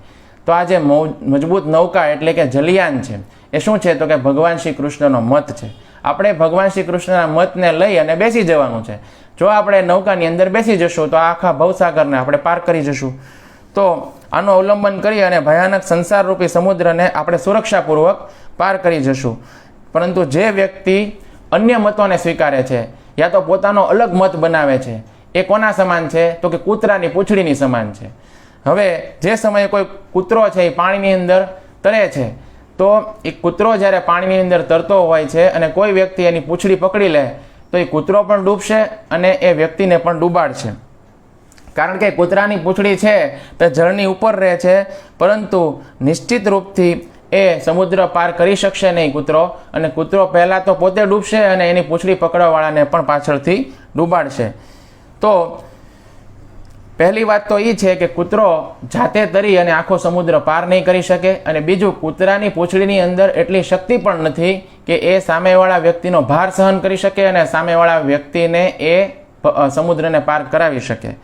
તો આ જે મજબૂત નૌકા એટલે કે જલિયાન છે એ શું છે? તો કે ભગવાન શ્રી કૃષ્ણનો મત છે. આપણે ભગવાન શ્રી કૃષ્ણના મતને લઈ અને બેસી જવાનું છે. જો આપણે નૌકાની અંદર બેસી જશું તો આખા ભવસાગરને આપણે પાર કરી જશું. તો આનું અવલંબન કરી અને ભયાનક સંસારરૂપી સમુદ્રને આપણે સુરક્ષાપૂર્વક પાર કરી જશું. પરંતુ જે વ્યક્તિ અન્ય મતોને સ્વીકારે છે યા તો પોતાનો અલગ મત બનાવે છે એ કોના સમાન છે? તો કે કૂતરાની પૂંછડીની સમાન છે. હવે જે સમયે કોઈ કૂતરો છે એ પાણીની અંદર તરે છે તો એ કૂતરો જ્યારે પાણીની અંદર તરતો હોય છે અને કોઈ વ્યક્તિ એની પૂંછડી પકડી લે તો એ કૂતરો પણ ડૂબશે અને એ વ્યક્તિને પણ ડૂબાડશે. કારણ કે કૂતરાની પૂંછડી છે તે જળની ઉપર રહે છે, પરંતુ નિશ્ચિત રૂપથી એ સમુદ્ર પાર કરી શકશે નહીં કૂતરો, અને કૂતરો પહેલાં તો પોતે ડૂબશે અને એની પૂંછડી પકડવાવાળાને પણ પાછળથી ડૂબાડશે. તો પહેલી વાત તો એ છે કે કૂતરો જાતે તરી અને આખો સમુદ્ર પાર નહીં કરી શકે, અને બીજું કૂતરાની પૂંછડીની અંદર એટલી શક્તિ પણ નથી કે એ સામેવાળા વ્યક્તિનો ભાર સહન કરી શકે અને સામેવાળા વ્યક્તિને એ સમુદ્રને પાર કરાવી શકે.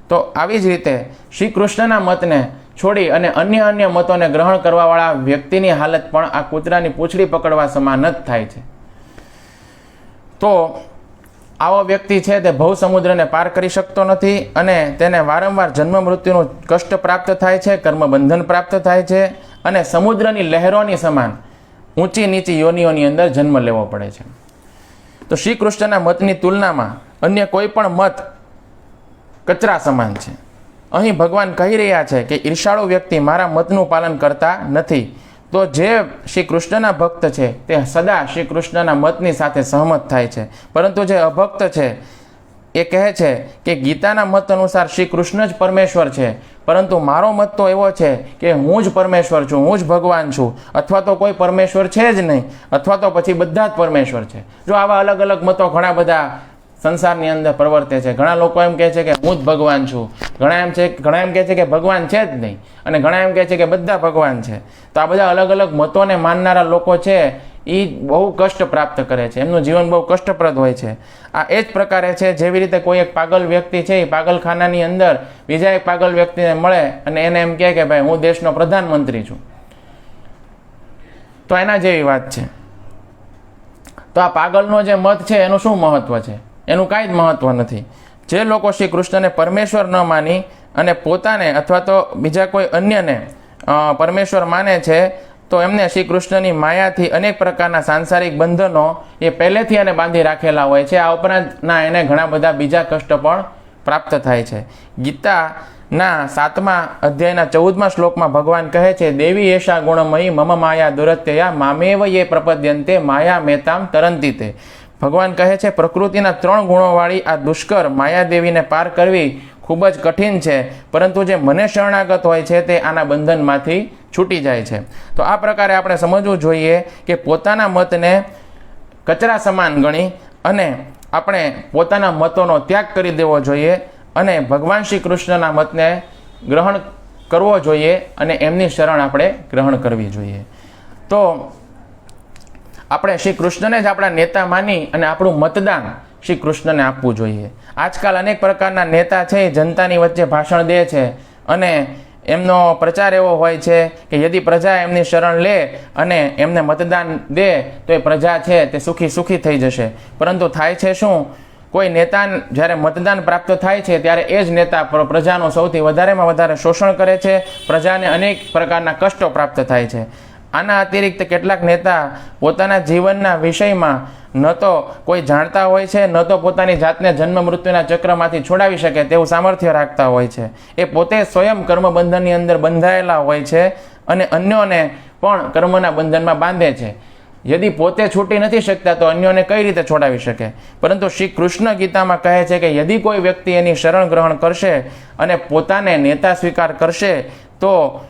તો આવી જ રીતે શ્રી કૃષ્ણના મતને છોડી અને અન્ય મતોને ગ્રહણ કરવાવાળા વ્યક્તિની હાલત પણ આ કૂતરાની પૂંછડી પકડવા સમાન જ થાય છે. તો આવો વ્યક્તિ છે તે ભવ સમુદ્રને પાર કરી શકતો નથી અને તેને વારંવાર જન્મ મૃત્યુનું કષ્ટ પ્રાપ્ત થાય છે, કર્મબંધન પ્રાપ્ત થાય છે અને સમુદ્રની લહેરોની સમાન ઊંચી નીચી યોનિઓની અંદર જન્મ લેવો પડે છે. તો શ્રી કૃષ્ણના મતની તુલનામાં અન્ય કોઈ પણ મત કચરા સમાન છે. અહીં ભગવાન કહી રહ્યા છે કે ઈર્ષાળુ વ્યક્તિ મારા મતનું પાલન કરતા નથી. તો જે શ્રી કૃષ્ણના ભક્ત છે તે સદા શ્રી કૃષ્ણના મતની સાથે સહમત થાય છે, પરંતુ જે અભક્ત છે એ કહે છે કે ગીતાના મત અનુસાર શ્રી કૃષ્ણ જ પરમેશ્વર છે, પરંતુ મારો મત તો એવો છે કે હું જ પરમેશ્વર છું, હું જ ભગવાન છું, અથવા તો કોઈ પરમેશ્વર છે જ નહીં, અથવા તો પછી બધા જ પરમેશ્વર છે. જો આવા અલગ અલગ મતો ઘણા બધા સંસારની અંદર પ્રવર્તે છે. ઘણા લોકો એમ કહે છે કે હું જ ભગવાન છું, ઘણા એમ કહે છે કે ભગવાન છે જ નહીં, અને ઘણા એમ કહે છે કે બધા ભગવાન છે. તો આ બધા અલગ અલગ મતોને માનનારા લોકો છે એ બહુ કષ્ટ પ્રાપ્ત કરે છે, એમનું જીવન બહુ કષ્ટપ્રદ હોય છે. આ એ જ પ્રકારે છે જેવી રીતે કોઈ એક પાગલ વ્યક્તિ છે એ પાગલખાનાની અંદર બીજા એક પાગલ વ્યક્તિને મળે અને એને એમ કહે કે ભાઈ હું દેશનો પ્રધાનમંત્રી છું, તો એના જેવી વાત છે. તો આ પાગલનો જે મત છે એનું શું મહત્વ છે? એનું કાંઈ જ મહત્વ નથી. જે લોકો શ્રી કૃષ્ણને પરમેશ્વર ન માની અને પોતાને અથવા તો બીજા કોઈ અન્યને પરમેશ્વર માને છે, તો એમને શ્રી કૃષ્ણની માયાથી અનેક પ્રકારના સાંસારિક બંધનો એ પહેલેથી એને બાંધી રાખેલા હોય છે. આ ઉપરાંતના એને ઘણા બધા બીજા કષ્ટ પણ પ્રાપ્ત થાય છે. ગીતાના 7મા અધ્યાયના 14મા શ્લોકમાં ભગવાન કહે છે, દેવી એશા ગુણમયી મમ માયા દુરત્યયા મામેવ યે પ્રપદ્યંતે માયા મેતામ તરંતી તે. ભગવાન કહે છે પ્રકૃતિના 3 ગુણોવાળી આ દુષ્કર માયાદેવીને પાર કરવી ખૂબ જ કઠિન છે, પરંતુ જે મને શરણાગત હોય છે તે આના બંધનમાંથી છૂટી જાય છે. તો આ પ્રકારે આપણે સમજવું જોઈએ કે પોતાના મતને કચરા સમાન ગણી અને આપણે પોતાના મતોનો ત્યાગ કરી દેવો જોઈએ અને ભગવાન શ્રી કૃષ્ણના મતને ગ્રહણ કરવો જોઈએ અને એમની શરણ આપણે ગ્રહણ કરવી જોઈએ. તો આપણે શ્રી કૃષ્ણને જ આપણા નેતા માની અને આપણું મતદાન શ્રી કૃષ્ણને આપવું જોઈએ. આજકાલ અનેક પ્રકારના નેતા છે એ જનતાની વચ્ચે ભાષણ દે છે અને એમનો પ્રચાર એવો હોય છે કે યદિ પ્રજા એમની શરણ લે અને એમને મતદાન દે તો એ પ્રજા છે તે સુખી થઈ જશે. પરંતુ થાય છે શું? કોઈ નેતા જ્યારે મતદાન પ્રાપ્ત થાય છે ત્યારે એ જ નેતા પ્રજાનું સૌથી વધારેમાં વધારે શોષણ કરે છે, પ્રજાને અનેક પ્રકારના કષ્ટો પ્રાપ્ત થાય છે. આના અતિરિક્ત કેટલાક નેતા પોતાના જીવનના વિષયમાં ન તો કોઈ જાણતા હોય છે, ન તો પોતાની જાતને જન્મ મૃત્યુના ચક્રમાંથી છોડાવી શકે તેવું સામર્થ્ય રાખતા હોય છે. એ પોતે સ્વયં કર્મબંધનની અંદર બંધાયેલા હોય છે અને અન્યોને પણ કર્મના બંધનમાં બાંધે છે. યદિ પોતે છૂટી નથી શકતા તો અન્યોને કઈ રીતે છોડાવી શકે? પરંતુ શ્રી કૃષ્ણ ગીતામાં કહે છે કે યદિ કોઈ વ્યક્તિ એની શરણ ગ્રહણ કરશે અને પોતાને નેતા સ્વીકાર કરશે તો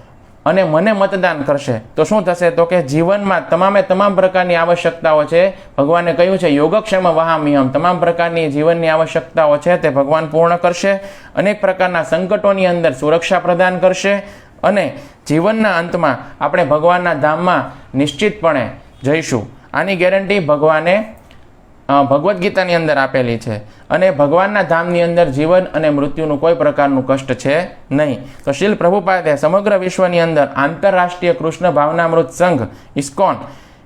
અને મને મતદાન કરશે તો શું થશે? તો કે જીવનમાં તમામ પ્રકારની આવશ્યકતાઓ છે, ભગવાને કહ્યું છે યોગક્ષેમ વહામ્યહમ, તમામ પ્રકારની જીવનની આવશ્યકતાઓ છે તે ભગવાન પૂર્ણ કરશે, અનેક પ્રકારના સંકટોની અંદર સુરક્ષા પ્રદાન કરશે અને જીવનના અંતમાં આપણે ભગવાનના ધામમાં નિશ્ચિતપણે જઈશું. આની ગેરંટી ભગવાને ભગવદ્ ગીતાની અંદર આપેલી છે અને ભગવાનના ધામની અંદર જીવન અને મૃત્યુનું કોઈ પ્રકારનું કષ્ટ છે નહીં. તો શ્રીલ પ્રભુપાદે સમગ્ર વિશ્વની અંદર આંતરરાષ્ટ્રીય કૃષ્ણ ભાવનામૃત સંઘ ઇસ્કોન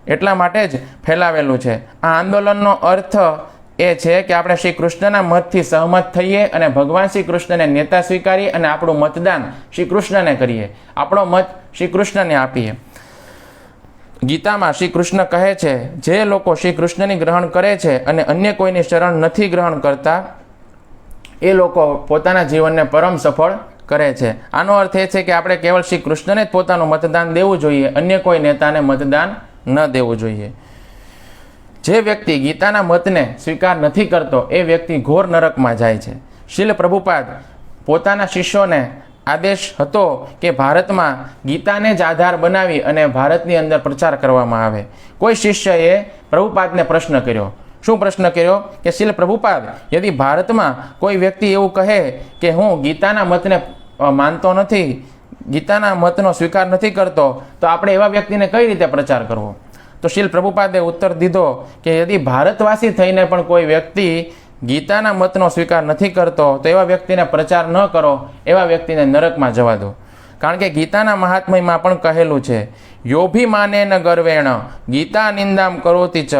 એટલા માટે જ ફેલાવેલું છે. આ આંદોલનનો અર્થ એ છે કે આપણે શ્રી કૃષ્ણના મતથી સહમત થઈએ અને ભગવાન શ્રી કૃષ્ણને નેતા સ્વીકારીએ અને આપણું મતદાન શ્રી કૃષ્ણને કરીએ, આપણો મત શ્રી કૃષ્ણને આપીએ. ગીતામાં શ્રી કૃષ્ણ કહે છે જે લોકો શ્રી કૃષ્ણની ગ્રહણ કરે છે અને અન્ય કોઈની શરણ નથી ગ્રહણ કરતા એ લોકો પોતાના જીવનને પરમ સફળ કરે છે. આનો અર્થ એ છે કે આપણે કેવળ શ્રી કૃષ્ણને જ પોતાનું મતદાન દેવું જોઈએ, અન્ય કોઈ નેતાને મતદાન ન દેવું જોઈએ. જે વ્યક્તિ ગીતાના મતને સ્વીકાર નથી કરતો એ વ્યક્તિ ઘોર નરકમાં જાય છે. શ્રીલ પ્રભુપાદ પોતાના શિષ્યોને આદેશ હતો કે ભારતમાં ગીતાને જ આધાર બનાવી અને ભારતની અંદર પ્રચાર કરવામાં આવે. કોઈ શિષ્યએ પ્રભુપાદને પ્રશ્ન કર્યો. શું પ્રશ્ન કર્યો? કે શ્રીલ પ્રભુપાદ, યદિ ભારતમાં કોઈ વ્યક્તિ એવું કહે કે હું ગીતાના મતને માનતો નથી, ગીતાના મતનો સ્વીકાર નથી કરતો, તો આપણે એવા વ્યક્તિને કઈ રીતે પ્રચાર કરવો? તો શ્રીલ પ્રભુપાદે ઉત્તર દીધો કે યદિ ભારતવાસી થઈને પણ કોઈ વ્યક્તિ ગીતાના મતનો સ્વીકાર નથી કરતો તો એવા વ્યક્તિને પ્રચાર ન કરો, એવા વ્યક્તિને નરકમાં જવા દો. કારણ કે ગીતાના મહાત્મ્યમાં પણ કહેલું છે યોભિમાને ન ગર્વેણ ગીતા નિંદામ કરોતિ ચ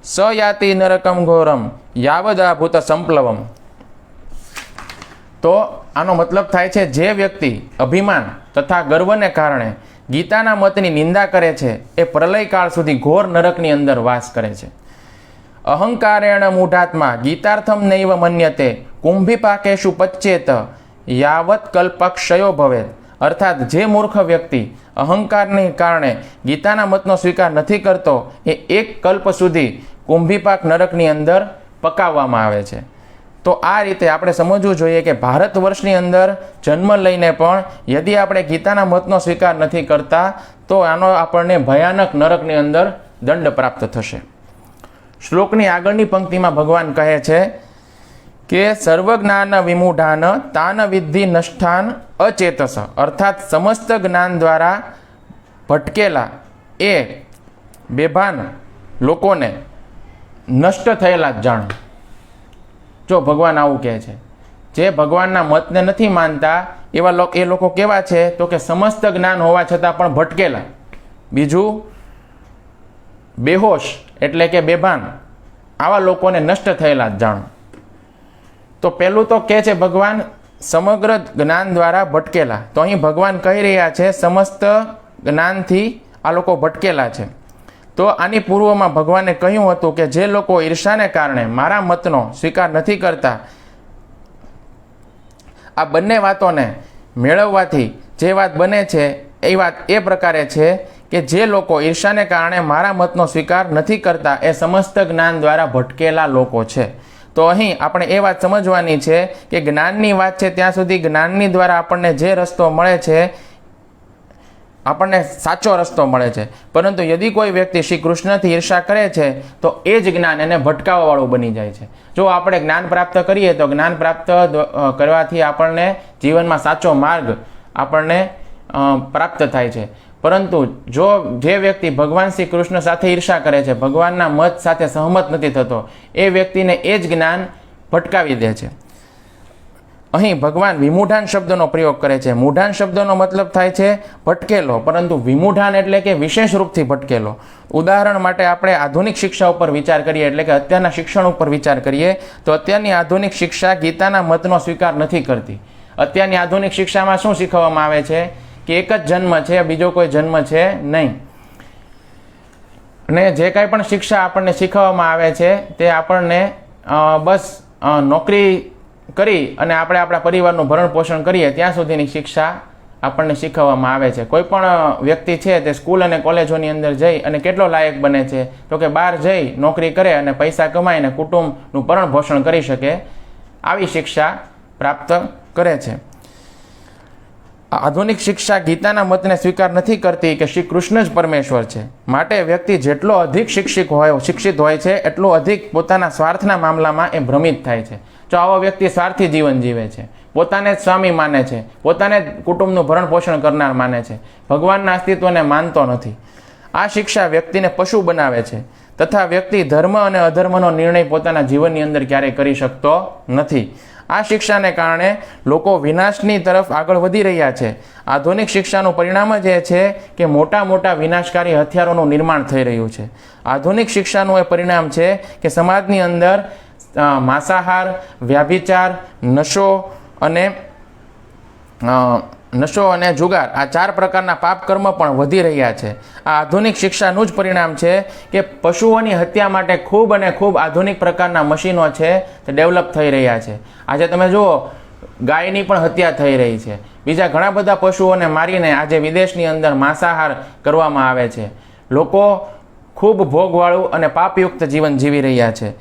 સ યાતિ નરકમ ઘોરમ યાવદાભૂત સંપ્લવમ. તો આનો મતલબ થાય છે જે વ્યક્તિ અભિમાન તથા ગર્વને કારણે ગીતાના મતની નિંદા કરે છે એ પ્રલયકાળ સુધી ઘોર નરકની અંદર વાસ કરે છે. અહંકારેણ મૂઢાત્મા ગીતાર્થમ નૈવ મન્યતે કુંભીપાકેશુ પચ્ચેત યાવત કલ્પક્ષયો ભવેત. અર્થાત જે મૂર્ખ વ્યક્તિ અહંકારને કારણે ગીતાના મતનો સ્વીકાર નથી કરતો એ એક કલ્પ સુધી કુંભીપાક નરકની અંદર પકાવવામાં આવે છે. તો આ રીતે આપણે સમજવું જોઈએ કે ભારત વર્ષની અંદર જન્મ લઈને પણ યદિ આપણે ગીતાના મતનો સ્વીકાર નથી કરતા તો આનો આપણને ભયાનક નરકની અંદર દંડ પ્રાપ્ત થશે. શ્લોકની આગળની પંક્તિમાં ભગવાન કહે છે કે સર્વજ્ઞાન વિમૂઢાન તાન વિદ્ધિ નષ્ટાન અચેતસ, અર્થાત સમસ્ત જ્ઞાન દ્વારા ભટકેલા એ બેભાન લોકોને નષ્ટ થયેલા જ જાણો. જો ભગવાન આવું કહે છે, જે ભગવાનના મતને નથી માનતા એવા એ લોકો કેવા છે તો કે સમસ્ત જ્ઞાન હોવા છતાં પણ ભટકેલા. બીજું બેહોશ એટલે કે બેભાન, આવા લોકોને નષ્ટ થયેલા જ જાણો. તો પહેલું તો કહે છે ભગવાન સમગ્ર જ્ઞાન દ્વારા ભટકેલા. તો અહીં ભગવાન કહી રહ્યા છે સમસ્ત જ્ઞાનથી આ લોકો ભટકેલા છે. તો આની પૂર્વમાં ભગવાને કહ્યું હતું કે જે લોકો ઈર્ષાને કારણે મારા મતનો સ્વીકાર નથી કરતા, આ બંને વાતોને મેળવવાથી જે વાત બને છે એ વાત એ પ્રકારે છે કે જે લોકો ઈર્ષાને કારણે મારા મતનો સ્વીકાર નથી કરતા એ સમસ્ત જ્ઞાન દ્વારા ભટકેલા લોકો છે. તો અહીં આપણે એ વાત સમજવાની છે કે જ્ઞાનની વાત છે ત્યાં સુધી જ્ઞાનની દ્વારા આપણને જે રસ્તો મળે છે, આપણને સાચો રસ્તો મળે છે. પરંતુ યદિ કોઈ વ્યક્તિ શ્રી કૃષ્ણથી ઈર્ષા કરે છે તો એ જ જ્ઞાન એને ભટકાવવાવાળું બની જાય છે. જો આપણે જ્ઞાન પ્રાપ્ત કરીએ તો જ્ઞાન પ્રાપ્ત કરવાથી આપણને જીવનમાં સાચો માર્ગ આપણને પ્રાપ્ત થાય છે. પરંતુ જો જે વ્યક્તિ ભગવાન શ્રી કૃષ્ણ સાથે ઈર્ષા કરે છે, ભગવાનના મત સાથે સહમત નથી થતો, એ વ્યક્તિને એ જ જ્ઞાન ભટકાવી દે છે. અહીં ભગવાન વિમૂઢાન શબ્દનો પ્રયોગ કરે છે. મૂઢાન શબ્દનો મતલબ થાય છે ભટકેલો, પરંતુ વિમૂઢાન એટલે કે વિશેષ રૂપથી ભટકેલો. ઉદાહરણ માટે આપણે આધુનિક શિક્ષા ઉપર વિચાર કરીએ, એટલે કે અત્યારના શિક્ષણ ઉપર વિચાર કરીએ તો અત્યારની આધુનિક શિક્ષા ગીતાના મતનો સ્વીકાર નથી કરતી. અત્યારની આધુનિક શિક્ષામાં શું શીખવવામાં આવે છે કે એક જ જન્મ છે, બીજો કોઈ જન્મ છે નહીં. અને જે કાંઈ પણ શિક્ષા આપણને શીખવવામાં આવે છે તે આપણને બસ નોકરી કરી અને આપણે આપણા પરિવારનું ભરણ પોષણ કરીએ ત્યાં સુધીની શિક્ષા આપણને શીખવવામાં આવે છે. કોઈ પણ વ્યક્તિ છે તે સ્કૂલ અને કોલેજોની અંદર જઈ અને કેટલો લાયક બને છે તો કે બહાર જઈ નોકરી કરે અને પૈસા કમાઈને કુટુંબનું ભરણ પોષણ કરી શકે, આવી શિક્ષા પ્રાપ્ત કરે છે. આધુનિક શિક્ષા ગીતાના મતને સ્વીકાર નથી કરતી કે શ્રી કૃષ્ણ જ પરમેશ્વર છે. માટે વ્યક્તિ જેટલો અધિક શિક્ષિત હોય છે એટલો અધિક પોતાના સ્વાર્થના મામલામાં એ ભ્રમિત થાય છે. જો આવો વ્યક્તિ સ્વાર્થી જીવન જીવે છે, પોતાને જ સ્વામી માને છે, પોતાને જ કુટુંબનું ભરણ પોષણ કરનાર માને છે, ભગવાનના અસ્તિત્વને માનતો નથી. આ શિક્ષા વ્યક્તિને પશુ બનાવે છે તથા વ્યક્તિ ધર્મ અને અધર્મનો નિર્ણય પોતાના જીવનની અંદર ક્યારેય કરી શકતો નથી. આ શિક્ષાને કારણે લોકો વિનાશની તરફ આગળ વધી રહ્યા છે. આધુનિક શિક્ષાનું પરિણામ જ એ છે કે મોટા મોટા વિનાશકારી હથિયારોનું નિર્માણ થઈ રહ્યું છે. આધુનિક શિક્ષાનું એ પરિણામ છે કે સમાજની અંદર માંસાહાર, વ્યાભિચાર, નશો અને જુગાર, આ 4 પ્રકારના પાપ કર્મ પણ વધી રહ્યા છે. આ આધુનિક શિક્ષાનું જ પરિણામ છે કે પશુઓની હત્યા માટે ખૂબ અને ખૂબ આધુનિક પ્રકારના મશીનો છે તે ડેવલપ થઈ રહ્યા છે. આજે તમે જુઓ ગાયની પણ હત્યા થઈ રહી છે. બીજા ઘણા બધા પશુઓને મારીને આજે વિદેશની અંદર માંસાહાર કરવામાં આવે છે. લોકો ખૂબ ભોગવાળું અને પાપયુક્ત જીવન જીવી રહ્યા છે,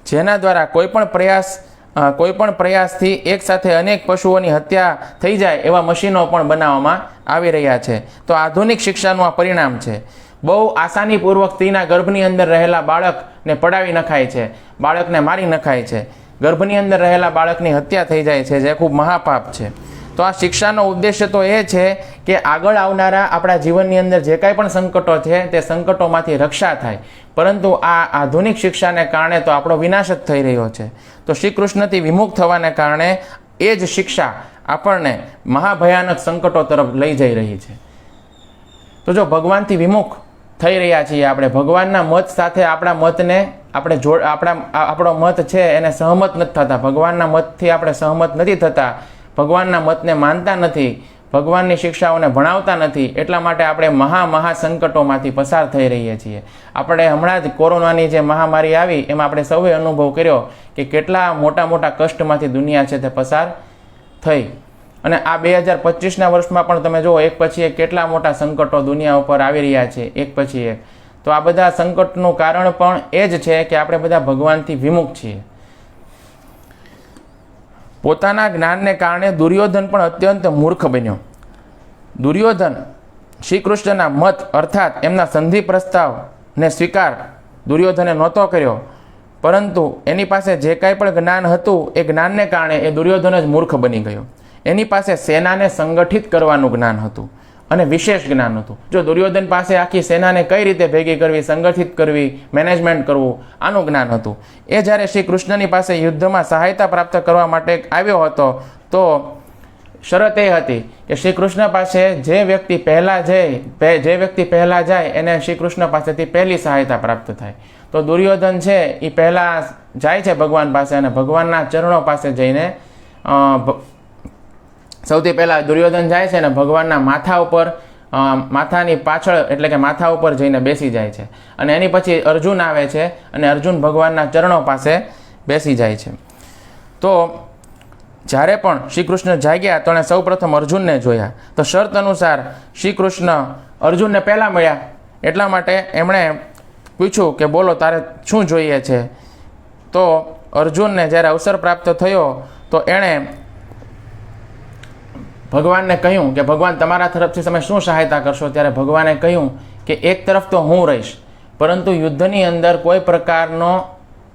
જેના દ્વારા કોઈ પણ પ્રયાસથી એક સાથે અનેક પશુઓની હત્યા થઈ જાય એવા મશીનો પણ બનાવવામાં આવી રહ્યા છે. તો આધુનિક શિક્ષાનું આ પરિણામ છે. બહુ આસાનીપૂર્વક સ્ત્રીના ગર્ભની અંદર રહેલા બાળકને પડાવી નખાય છે, બાળકને મારી નખાય છે, ગર્ભની અંદર રહેલા બાળકની હત્યા થઈ જાય છે, જે ખૂબ મહાપાપ છે. તો આ શિક્ષાનો ઉદ્દેશ્ય તો એ છે કે આગળ આવનારા આપણા જીવનની અંદર જે કાંઈ પણ સંકટો છે તે સંકટોમાંથી રક્ષા થાય. પરંતુ આ આધુનિક શિક્ષાને કારણે તો આપણો વિનાશ જ થઈ રહ્યો છે. તો શ્રી કૃષ્ણથી વિમુખ થવાને કારણે એ જ શિક્ષા આપણને મહાભયાનક સંકટો તરફ લઈ જઈ રહી છે. તો જો ભગવાનથી વિમુખ થઈ રહ્યા છીએ આપણે, ભગવાનના મત સાથે આપણા મતને આપણો મત છે એને સહમત નથી થતા, ભગવાનના મતથી આપણે સહમત નથી થતા, ભગવાનના મતને માનતા નથી, ભગવાનની શિક્ષાઓને ભણાવતા નથી, એટલા માટે આપણે મહા સંકટોમાંથી પસાર થઈ રહીએ છીએ. આપણે હમણાં જ કોરોનાની જે મહામારી આવી એમાં આપણે સૌએ અનુભવ કર્યો કે કેટલા મોટા કષ્ટમાંથી દુનિયા છે તે પસાર થઈ. અને આ 2025ના વર્ષમાં પણ તમે જુઓ એક પછી એક કેટલા મોટા સંકટો દુનિયા ઉપર આવી રહ્યા છે, એક પછી એક. તો આ બધા સંકટનું કારણ પણ એ જ છે કે આપણે બધા ભગવાનથી વિમુખ છીએ. પોતાના જ્ઞાનને કારણે દુર્યોધન પણ અત્યંત મૂર્ખ બન્યો. દુર્યોધન શ્રી કૃષ્ણના મત અર્થાત એમના સંધિ પ્રસ્તાવને સ્વીકાર દુર્યોધને નહોતો કર્યો, પરંતુ એની પાસે જે કાંઈ પણ જ્ઞાન હતું એ જ્ઞાનને કારણે એ દુર્યોધન જ મૂર્ખ બની ગયો. એની પાસે સેનાને સંગઠિત કરવાનું જ્ઞાન હતું અને વિશેષ જ્ઞાન હતું. જો દુર્યોધન પાસે આખી સેનાને કઈ રીતે ભેગી કરવી, સંગઠિત કરવી, મેનેજમેન્ટ કરવું, આનું જ્ઞાન હતું. એ જ્યારે શ્રી કૃષ્ણની પાસે યુદ્ધમાં સહાયતા પ્રાપ્ત કરવા માટે આવ્યો હતો તો શરત એ હતી કે શ્રી કૃષ્ણ પાસે જે વ્યક્તિ પહેલાં જાય એને શ્રી કૃષ્ણ પાસેથી પહેલી સહાયતા પ્રાપ્ત થાય. તો દુર્યોધન છે એ પહેલાં જાય છે ભગવાન પાસે અને ભગવાનના ચરણો પાસે જઈને સૌથી પહેલાં દુર્યોધન જાય છે અને ભગવાનના માથા ઉપર માથાની પાછળ એટલે કે માથા ઉપર જઈને બેસી જાય છે. અને એની પછી અર્જુન આવે છે અને અર્જુન ભગવાનના ચરણો પાસે બેસી જાય છે. તો જ્યારે પણ શ્રી કૃષ્ણ જાગ્યા તો એણે સૌ પ્રથમ અર્જુનને જોયા. તો શરત અનુસાર શ્રી કૃષ્ણ અર્જુનને પહેલાં મળ્યા, એટલા માટે એમણે પૂછ્યું કે બોલો તારે શું જોઈએ છે. તો અર્જુનને જ્યારે અવસર પ્રાપ્ત થયો તો એણે ભગવાનને કહ્યું કે ભગવાન તમારા તરફથી તમે શું સહાયતા કરશો. ત્યારે ભગવાને કહ્યું કે એક તરફ તો હું રહીશ, પરંતુ યુદ્ધની અંદર કોઈ પ્રકારનો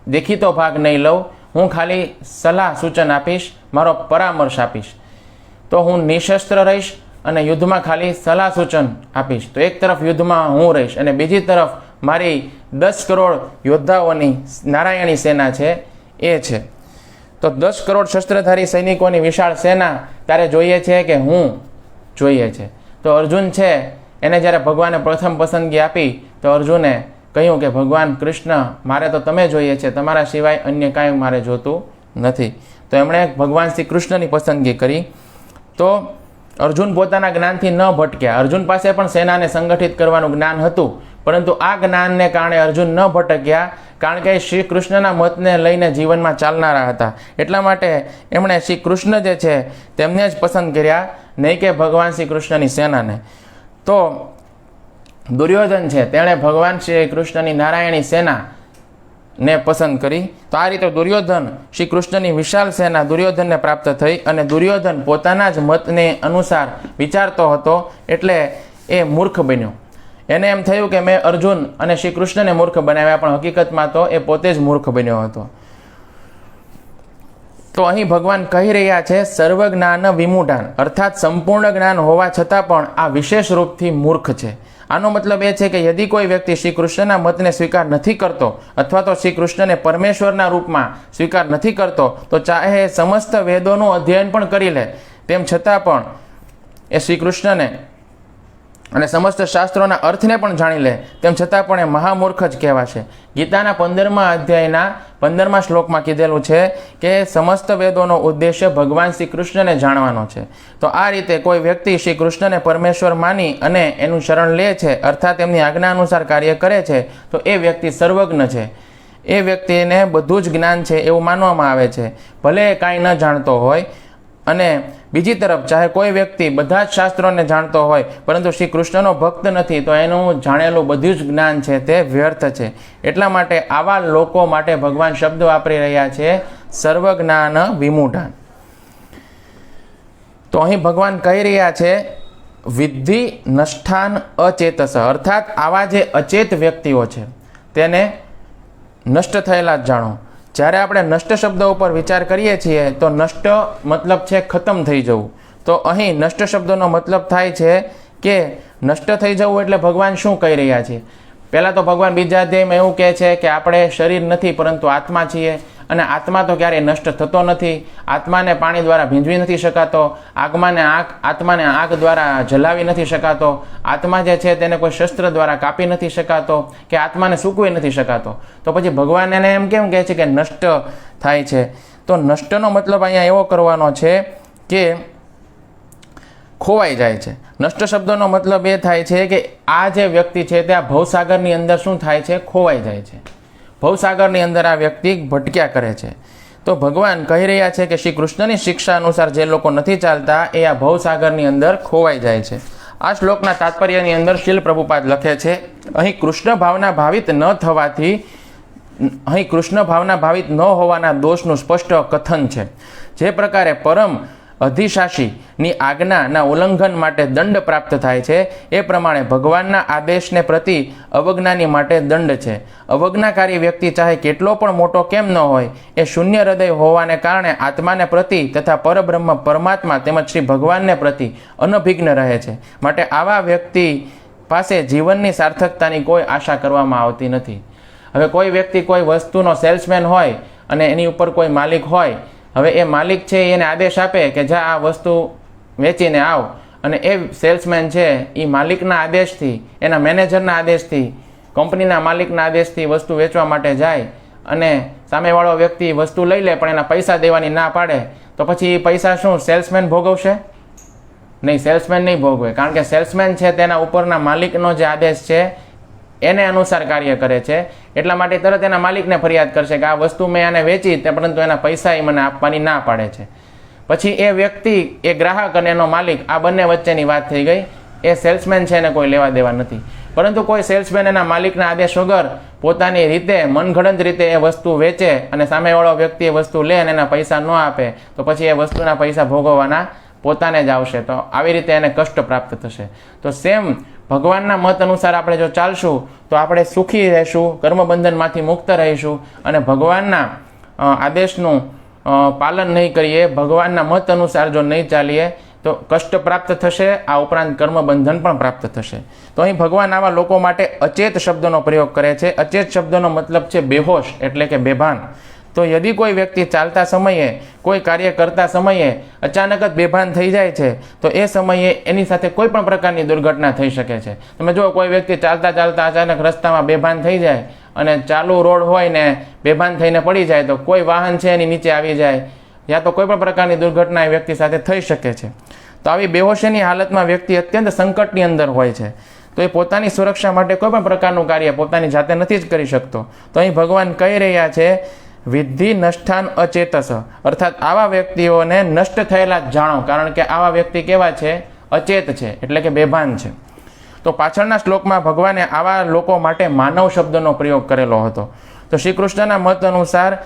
દેખીતો ભાગ નહીં લઉં. હું ખાલી સલાહ સૂચન આપીશ, મારો પરામર્શ આપીશ. તો હું નિશસ્ત્ર રહીશ અને યુદ્ધમાં ખાલી સલાહ સૂચન આપીશ. તો એક તરફ યુદ્ધમાં હું રહીશ અને બીજી તરફ મારી 10 કરોડ યોદ્ધાઓની નારાયણી સેના છે એ છે. તો 10 કરોડ શસ્ત્રધારી સૈનિકોની વિશાળ સેના ત્યારે જોઈએ છે કે હું જોઈએ છે. તો અર્જુન છે એને જ્યારે ભગવાને પ્રથમ પસંદગી આપી તો અર્જુને કહ્યું કે ભગવાન કૃષ્ણ મારે તો તમે જોઈએ છે, તમારા સિવાય અન્ય કાંઈ મારે જોતું નથી. તો એમણે ભગવાન શ્રી કૃષ્ણની પસંદગી કરી. તો અર્જુન પોતાના જ્ઞાનથી ન ભટક્યા. અર્જુન પાસે પણ સેનાને સંગઠિત કરવાનું જ્ઞાન હતું, પરંતુ આ જ્ઞાનને કારણે અર્જુન ન ભટક્યા, કારણ કે શ્રી કૃષ્ણના મતને લઈને જીવનમાં ચાલનારા હતા. એટલા માટે એમણે શ્રી કૃષ્ણ જે છે તેમને જ પસંદ કર્યા, નહીં કે ભગવાન શ્રી કૃષ્ણની સેનાને. તો દુર્યોધન છે તેણે ભગવાન શ્રી કૃષ્ણની નારાયણી સેનાને પસંદ કરી. તો આ રીતે દુર્યોધન શ્રી કૃષ્ણની વિશાળ સેના દુર્યોધનને પ્રાપ્ત થઈ અને દુર્યોધન પોતાના જ મતને અનુસાર વિચારતો હતો, એટલે એ મૂર્ખ બન્યો. એને એમ થયું કે મેં અર્જુન અને શ્રી કૃષ્ણને મૂર્ખ બનાવ્યા, પણ હકીકતમાં તો એ પોતે જ મૂર્ખ બન્યો હતો. તો અહીં ભગવાન કહી રહ્યા છે સર્વ જ્ઞાન વિમૂઢાન, અર્થાત સંપૂર્ણ જ્ઞાન હોવા છતાં પણ આ વિશેષ રૂપથી મૂર્ખ છે. આનો મતલબ એ છે કે યદિ કોઈ વ્યક્તિ શ્રી કૃષ્ણના મતને સ્વીકાર નથી કરતો અથવા તો શ્રી કૃષ્ણને પરમેશ્વરના રૂપમાં સ્વીકાર નથી કરતો, તો ચાહે સમસ્ત વેદોનું અધ્યયન પણ કરી લે, તેમ છતાં પણ એ શ્રી કૃષ્ણને અને સમસ્ત શાસ્ત્રોના અર્થને પણ જાણી લે, તેમ છતાં પણ એ મહામૂર્ખ જ કહેવાશે. ગીતાના 15મા અધ્યાયના 15મા શ્લોકમાં કીધેલું છે કે સમસ્ત વેદોનો ઉદ્દેશ્ય ભગવાન શ્રી કૃષ્ણને જાણવાનો છે. તો આ રીતે કોઈ વ્યક્તિ શ્રી કૃષ્ણને પરમેશ્વર માની અને એનું શરણ લે છે, અર્થાત એમની આજ્ઞા અનુસાર કાર્ય કરે છે, તો એ વ્યક્તિ સર્વજ્ઞ છે. એ વ્યક્તિને બધું જ જ્ઞાન છે એવું માનવામાં આવે છે, ભલે એ કાંઈ ન જાણતો હોય. અને બીજી તરફ ચાહે કોઈ વ્યક્તિ બધા જ શાસ્ત્રોને જાણતો હોય પરંતુ શ્રી કૃષ્ણનો ભક્ત નથી, તો એનું જાણેલું બધું જ જ્ઞાન છે તે વ્યર્થ છે. એટલા માટે આવા લોકો માટે ભગવાન શબ્દ વાપરી રહ્યા છે સર્વજ્ઞાન વિમૂઢાન. તો અહીં ભગવાન કહી રહ્યા છે વિદ્ધિ નષ્ટાન અચેતસ, અર્થાત આવા જે અચેત વ્યક્તિઓ છે તેને નષ્ટ થયેલા જ જાણો. જ્યારે આપણે નષ્ટ શબ્દ ઉપર વિચાર કરીએ છીએ તો નષ્ટ મતલબ છે ખતમ થઈ જવું. તો અહીં નષ્ટ શબ્દનો મતલબ થાય છે કે નષ્ટ થઈ જવું એટલે ભગવાન શું કહી રહ્યા છે. પહેલાં તો ભગવાન બીજા અધ્યાયમાં એવું કહે છે કે આપણે શરીર નથી પરંતુ આત્મા છીએ, અને આત્મા તો ક્યારેય નષ્ટ થતો નથી. આત્માને પાણી દ્વારા ભીંજવી નથી શકાતો, આત્માને આગ દ્વારા જલાવી નથી શકાતો, આત્મા જે છે તેને કોઈ શસ્ત્ર દ્વારા કાપી નથી શકાતો, કે આત્માને સૂકવી નથી શકાતો. તો પછી ભગવાન એને એમ કેમ કહે છે કે નષ્ટ થાય છે. તો નષ્ટનો મતલબ અહીંયા એવો કરવાનો છે કે ખોવાઈ જાય છે. નષ્ટ શબ્દનો મતલબ એ થાય છે કે આ જે વ્યક્તિ છે તે આ ભવસાગરની અંદર શું થાય છે, ખોવાઈ જાય છે. ભવસાગરની અંદર આ વ્યક્તિ ભટક્યા કરે છે. તો ભગવાન કહી રહ્યા છે કે શ્રી કૃષ્ણની શિક્ષા અનુસાર જે લોકો નથી ચાલતા એ આ ભવસાગરની અંદર ખોવાઈ જાય છે. આ શ્લોકના તાત્પર્યની અંદર શીલ પ્રભુપાદ લખે છે અહીં કૃષ્ણ ભાવના ભાવિત ન હોવાના દોષનું સ્પષ્ટ કથન છે. જે પ્રકારે પરમ અધિશાસીની આજ્ઞાના ઉલ્લંઘન માટે દંડ પ્રાપ્ત થાય છે, એ પ્રમાણે ભગવાનના આદેશને પ્રતિ અવજ્ઞાની માટે દંડ છે. અવજ્ઞાકારી વ્યક્તિ ચાહે કેટલો પણ મોટો કેમ ન હોય, એ શૂન્ય હૃદય હોવાને કારણે આત્માને પ્રતિ તથા પરબ્રહ્મ પરમાત્મા તેમજ શ્રી ભગવાનને પ્રતિ અનભિજ્ઞ રહે છે. માટે આવા વ્યક્તિ પાસે જીવનની સાર્થકતાની કોઈ આશા કરવામાં આવતી નથી. હવે કોઈ વ્યક્તિ કોઈ વસ્તુનો સેલ્સમેન હોય અને એની ઉપર કોઈ માલિક હોય, હવે એ માલિક છે એને આદેશ આપે કે જા આ વસ્તુ વેચીને આવ, અને એ સેલ્સમેન છે એ માલિકના આદેશથી, એના મેનેજરના આદેશથી, કંપનીના માલિકના આદેશથી વસ્તુ વેચવા માટે જાય અને સામેવાળો વ્યક્તિ વસ્તુ લઈ લે પણ એના પૈસા દેવાની ના પાડે, તો પછી એ પૈસા શું સેલ્સમેન ભોગવશે? નહીં, સેલ્સમેન નહીં ભોગવે. કારણ કે સેલ્સમેન છે તેના ઉપરના માલિકનો જે આદેશ છે એને અનુસાર કાર્ય કરે છે. એટલા માટે તરત એના માલિકને ફરિયાદ કરશે કે આ વસ્તુ મેં આને વેચી, પરંતુ એના પૈસા એ મને આપવાની ના પાડે છે. પછી એ વ્યક્તિ, એ ગ્રાહક અને એનો માલિક, આ બંને વચ્ચેની વાત થઈ ગઈ. એ સેલ્સમેન છે એને કોઈ લેવા દેવા નથી. પરંતુ કોઈ સેલ્સમેન એના માલિકના આદેશ વગર પોતાની રીતે મનગઢંત રીતે એ વસ્તુ વેચે અને સામેવાળો વ્યક્તિ એ વસ્તુ લે અને એના પૈસા ન આપે, તો પછી એ વસ્તુના પૈસા ભોગવવાના પોતાને જ આવશે. તો આવી રીતે એને કષ્ટ પ્રાપ્ત થશે. તો સેમ ભગવાનના મત અનુસાર આપણે જો ચાલશું તો આપણે સુખી રહેશું, કર્મબંધનમાંથી મુક્ત રહીશું. અને ભગવાનના આદેશનું પાલન નહીં કરીએ, ભગવાનના મત અનુસાર જો નહીં ચાલીએ તો કષ્ટ પ્રાપ્ત થશે. આ ઉપરાંત કર્મબંધન પણ પ્રાપ્ત થશે. તો અહીં ભગવાન આવા લોકો માટે અચેત શબ્દનો પ્રયોગ કરે છે. અચેત શબ્દનો મતલબ છે બેહોશ, એટલે કે બેભાન. તો યદિ કોઈ વ્યક્તિ ચાલતા સમયે, કોઈ કાર્ય કરતા સમયે અચાનક જ બેભાન થઈ જાય છે, તો એ સમયે એની સાથે કોઈ પણ પ્રકારની દુર્ઘટના થઈ શકે છે. તમે જુઓ, કોઈ વ્યક્તિ ચાલતા ચાલતા અચાનક રસ્તામાં બેભાન થઈ જાય અને ચાલુ રોડ હોય ને બેભાન થઈને પડી જાય, તો કોઈ વાહન છે એની નીચે આવી જાય, યા તો કોઈ પણ પ્રકારની દુર્ઘટના એ વ્યક્તિ સાથે થઈ શકે છે. તો આવી બેહોશીની હાલતમાં વ્યક્તિ અત્યંત સંકટની અંદર હોય છે. તો એ પોતાની સુરક્ષા માટે કોઈ પણ પ્રકારનું કાર્ય પોતાની જાતે નથી જ કરી શકતો. તો અહીં ભગવાન કહી રહ્યા છે, વિદ્ધિ નષ્ટાન અચેતસ, અર્થાત આવા વ્યક્તિઓને નષ્ટ થયેલા જ જાણો. કારણ કે આવા વ્યક્તિ કેવા છે? અચેત છે, એટલે કે બેભાન છે. તો પાછળના શ્લોકમાં ભગવાને આવા લોકો માટે માનવ શબ્દનો પ્રયોગ કરેલો હતો. તો શ્રી કૃષ્ણના મત અનુસાર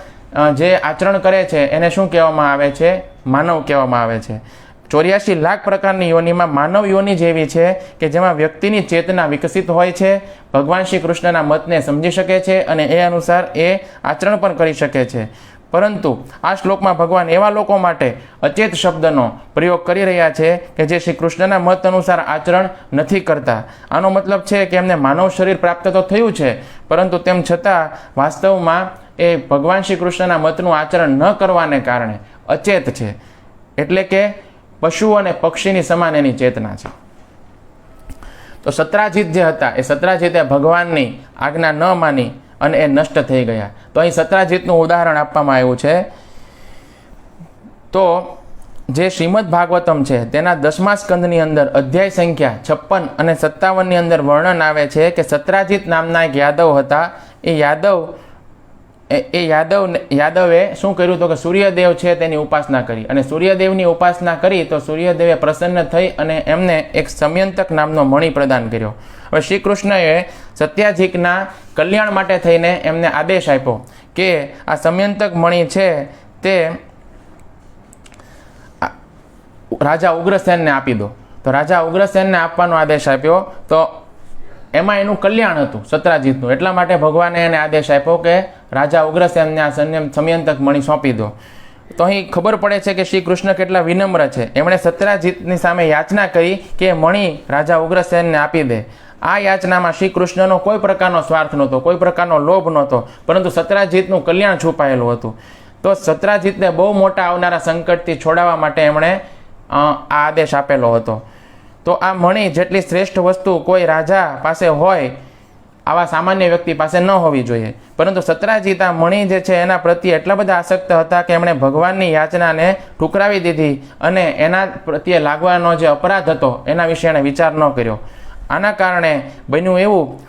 જે આચરણ કરે છે એને શું કહેવામાં આવે છે? માનવ કહેવામાં આવે છે. 84 લાખ પ્રકારની યોનિમાં માનવ યોનિ જેવી છે કે જેમાં વ્યક્તિની ચેતના વિકસિત હોય છે, ભગવાન શ્રી કૃષ્ણના મતને સમજી શકે છે અને એ અનુસાર એ આચરણ પણ કરી શકે છે. પરંતુ આ શ્લોકમાં ભગવાન એવા લોકો માટે અચેત શબ્દનો પ્રયોગ કરી રહ્યા છે કે જે શ્રી કૃષ્ણના મત અનુસાર આચરણ નથી કરતા. આનો મતલબ છે કે એમને માનવ શરીર પ્રાપ્ત તો થયું છે, પરંતુ તેમ છતાં વાસ્તવમાં એ ભગવાન શ્રી કૃષ્ણના મતનું આચરણ ન કરવાને કારણે અચેત છે. એટલે કે પશુ અને પક્ષીની સમાન એની ચેતના છે. તો સત્રાજીત જે હતા, એ સત્રાજીતે ભગવાનની આજ્ઞા ન માની અને એ નષ્ટ થઈ ગયા. તો અહીં સત્રાજીતનું ઉદાહરણ આપવામાં આવ્યું છે. તો જે શ્રીમદ ભાગવતમ છે તેના 10મા સ્કંદની અંદર અધ્યાય સંખ્યા 56 અને 57ની અંદર વર્ણન આવે છે કે સત્રાજીત નામના એક યાદવ હતા. યાદવે શું કર્યું તો કે સૂર્યદેવ છે તેની ઉપાસના કરી, અને સૂર્યદેવની ઉપાસના કરી તો સૂર્યદેવે પ્રસન્ન થઈ અને એમને એક સમયંતક નામનો મણિ પ્રદાન કર્યો. હવે શ્રી કૃષ્ણએ સત્યાજીકના કલ્યાણ માટે થઈને એમને આદેશ આપ્યો કે આ સમયંતક મણિ છે તે રાજા ઉગ્રસેનને આપી દો. તો રાજા ઉગ્રસેનને આપવાનો આદેશ આપ્યો. તો એમાં એનું કલ્યાણ હતું સત્રાજીતનું. એટલા માટે ભગવાને એને આદેશ આપ્યો કે રાજા ઉગ્રસેનને આ સમયંતક મણિ સોંપી દો. તો અહીં ખબર પડે છે કે શ્રી કૃષ્ણ કેટલા વિનમ્ર છે. એમણે સત્રાજીતની સામે યાચના કરી કે મણિ રાજા ઉગ્રસેનને આપી દે. આ યાચનામાં શ્રી કૃષ્ણનો કોઈ પ્રકારનો સ્વાર્થ નહોતો, કોઈ પ્રકારનો લોભ નહોતો, પરંતુ સત્રાજીતનું કલ્યાણ છુપાયેલું હતું. તો સત્રાજીતને બહુ મોટા આવનારા સંકટથી છોડાવવા માટે એમણે આ આદેશ આપેલો હતો. તો આ મણિ જેટલી શ્રેષ્ઠ વસ્તુ કોઈ રાજા પાસે હોય, આવા સામાન્ય વ્યક્તિ પાસે ન હોવી જોઈએ. પરંતુ સત્રાજીત આ મણિ જે છે એના પ્રત્યે એટલા બધા આસક્ત હતા કે એમણે ભગવાનની યાચનાને ઠુકરાવી દીધી અને એના પ્રત્યે લાગવાનો જે અપરાધ હતો એના વિશે એણે વિચાર ન કર્યો. આના કારણે બન્યું એવું,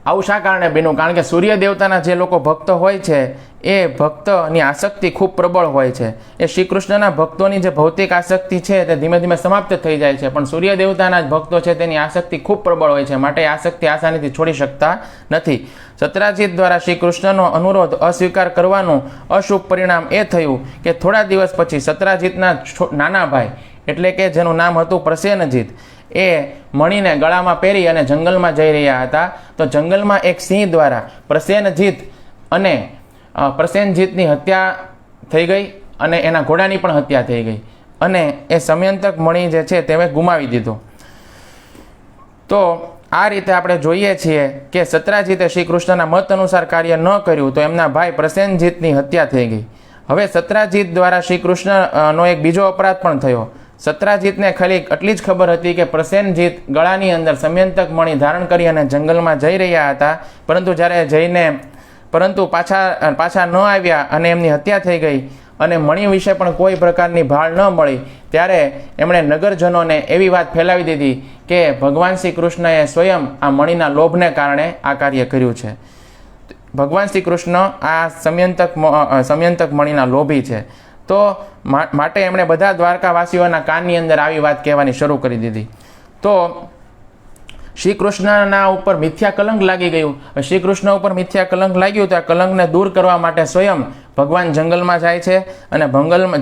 આવું શા કારણે બન્યું? કારણ કે સૂર્ય દેવતાના જે લોકો ભક્તો હોય છે એ ભક્તની આસક્તિ ખૂબ પ્રબળ હોય છે. એ શ્રી કૃષ્ણના ભક્તોની જે ભૌતિક આસક્તિ છે તે ધીમે ધીમે સમાપ્ત થઈ જાય છે, પણ સૂર્ય દેવતાના જ ભક્તો છે તેની આસક્તિ ખૂબ પ્રબળ હોય છે, માટે આસક્તિ આસાનીથી છોડી શકતા નથી. સત્રાજીત દ્વારા શ્રી કૃષ્ણનો અનુરોધ અસ્વીકાર કરવાનું અશુભ પરિણામ એ થયું કે થોડા દિવસ પછી સત્રાજીતના નાના ભાઈ એટલે કે જેનું નામ હતું પ્રસેનજીત, એ મણીને ગળામાં પહેરી અને જંગલમાં જઈ રહ્યા હતા. તો જંગલમાં એક સિંહ દ્વારા પ્રસેનજીતની હત્યા થઈ ગઈ અને એના ઘોડાની પણ હત્યા થઈ ગઈ અને એ સમયંતક મણી જે છે તે ગુમાવી દીધો. તો આ રીતે આપણે જોઈએ છીએ કે સત્રાજીતે શ્રી કૃષ્ણના મત અનુસાર કાર્ય ન કર્યું તો એમના ભાઈ પ્રસેનજીતની હત્યા થઈ ગઈ. હવે સત્રાજીત દ્વારા શ્રી કૃષ્ણનો એક બીજો અપરાધ પણ થયો. સત્રાજીતને ખાલી આટલી જ ખબર હતી કે પ્રસેનજીત ગળાની અંદર સમયંતક મણી ધારણ કરી અને જંગલમાં જઈ રહ્યા હતા, પરંતુ પાછા ન આવ્યા અને એમની હત્યા થઈ ગઈ અને મણી વિશે પણ કોઈ પ્રકારની ભાળ ન મળી. ત્યારે એમણે નગરજનોને એવી વાત ફેલાવી દીધી કે ભગવાન શ્રી કૃષ્ણએ સ્વયં આ મણીના લોભને કારણે આ કાર્ય કર્યું છે. ભગવાન શ્રી કૃષ્ણ આ સમયંતક મણીના લોભી છે. તો માટે એમણે બધા દ્વારકાવાસીઓના કાનની અંદર આવી વાત કહેવાની શરૂ કરી દીધી. તો શ્રી કૃષ્ણના ઉપર મિથ્યા કલંક લાગી ગયું. શ્રી કૃષ્ણ ઉપર મિથ્યા કલંક લાગ્યું તો આ કલંકને દૂર કરવા માટે સ્વયં ભગવાન જંગલમાં જાય છે અને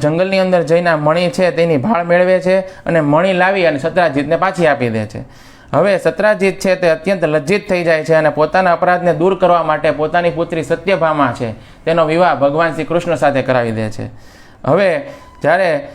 જંગલની અંદર જઈને મણી છે તેની ભાળ મેળવે છે અને મણી લાવી અને સત્રાજીતને પાછી આપી દે છે. હવે સત્રાજીત છે તે અત્યંત લજ્જિત થઈ જાય છે અને પોતાના અપરાધને દૂર કરવા માટે પોતાની પુત્રી સત્યભામા છે તેનો વિવાહ ભગવાન શ્રી કૃષ્ણ સાથે કરાવી દે છે. હવે જ્યારે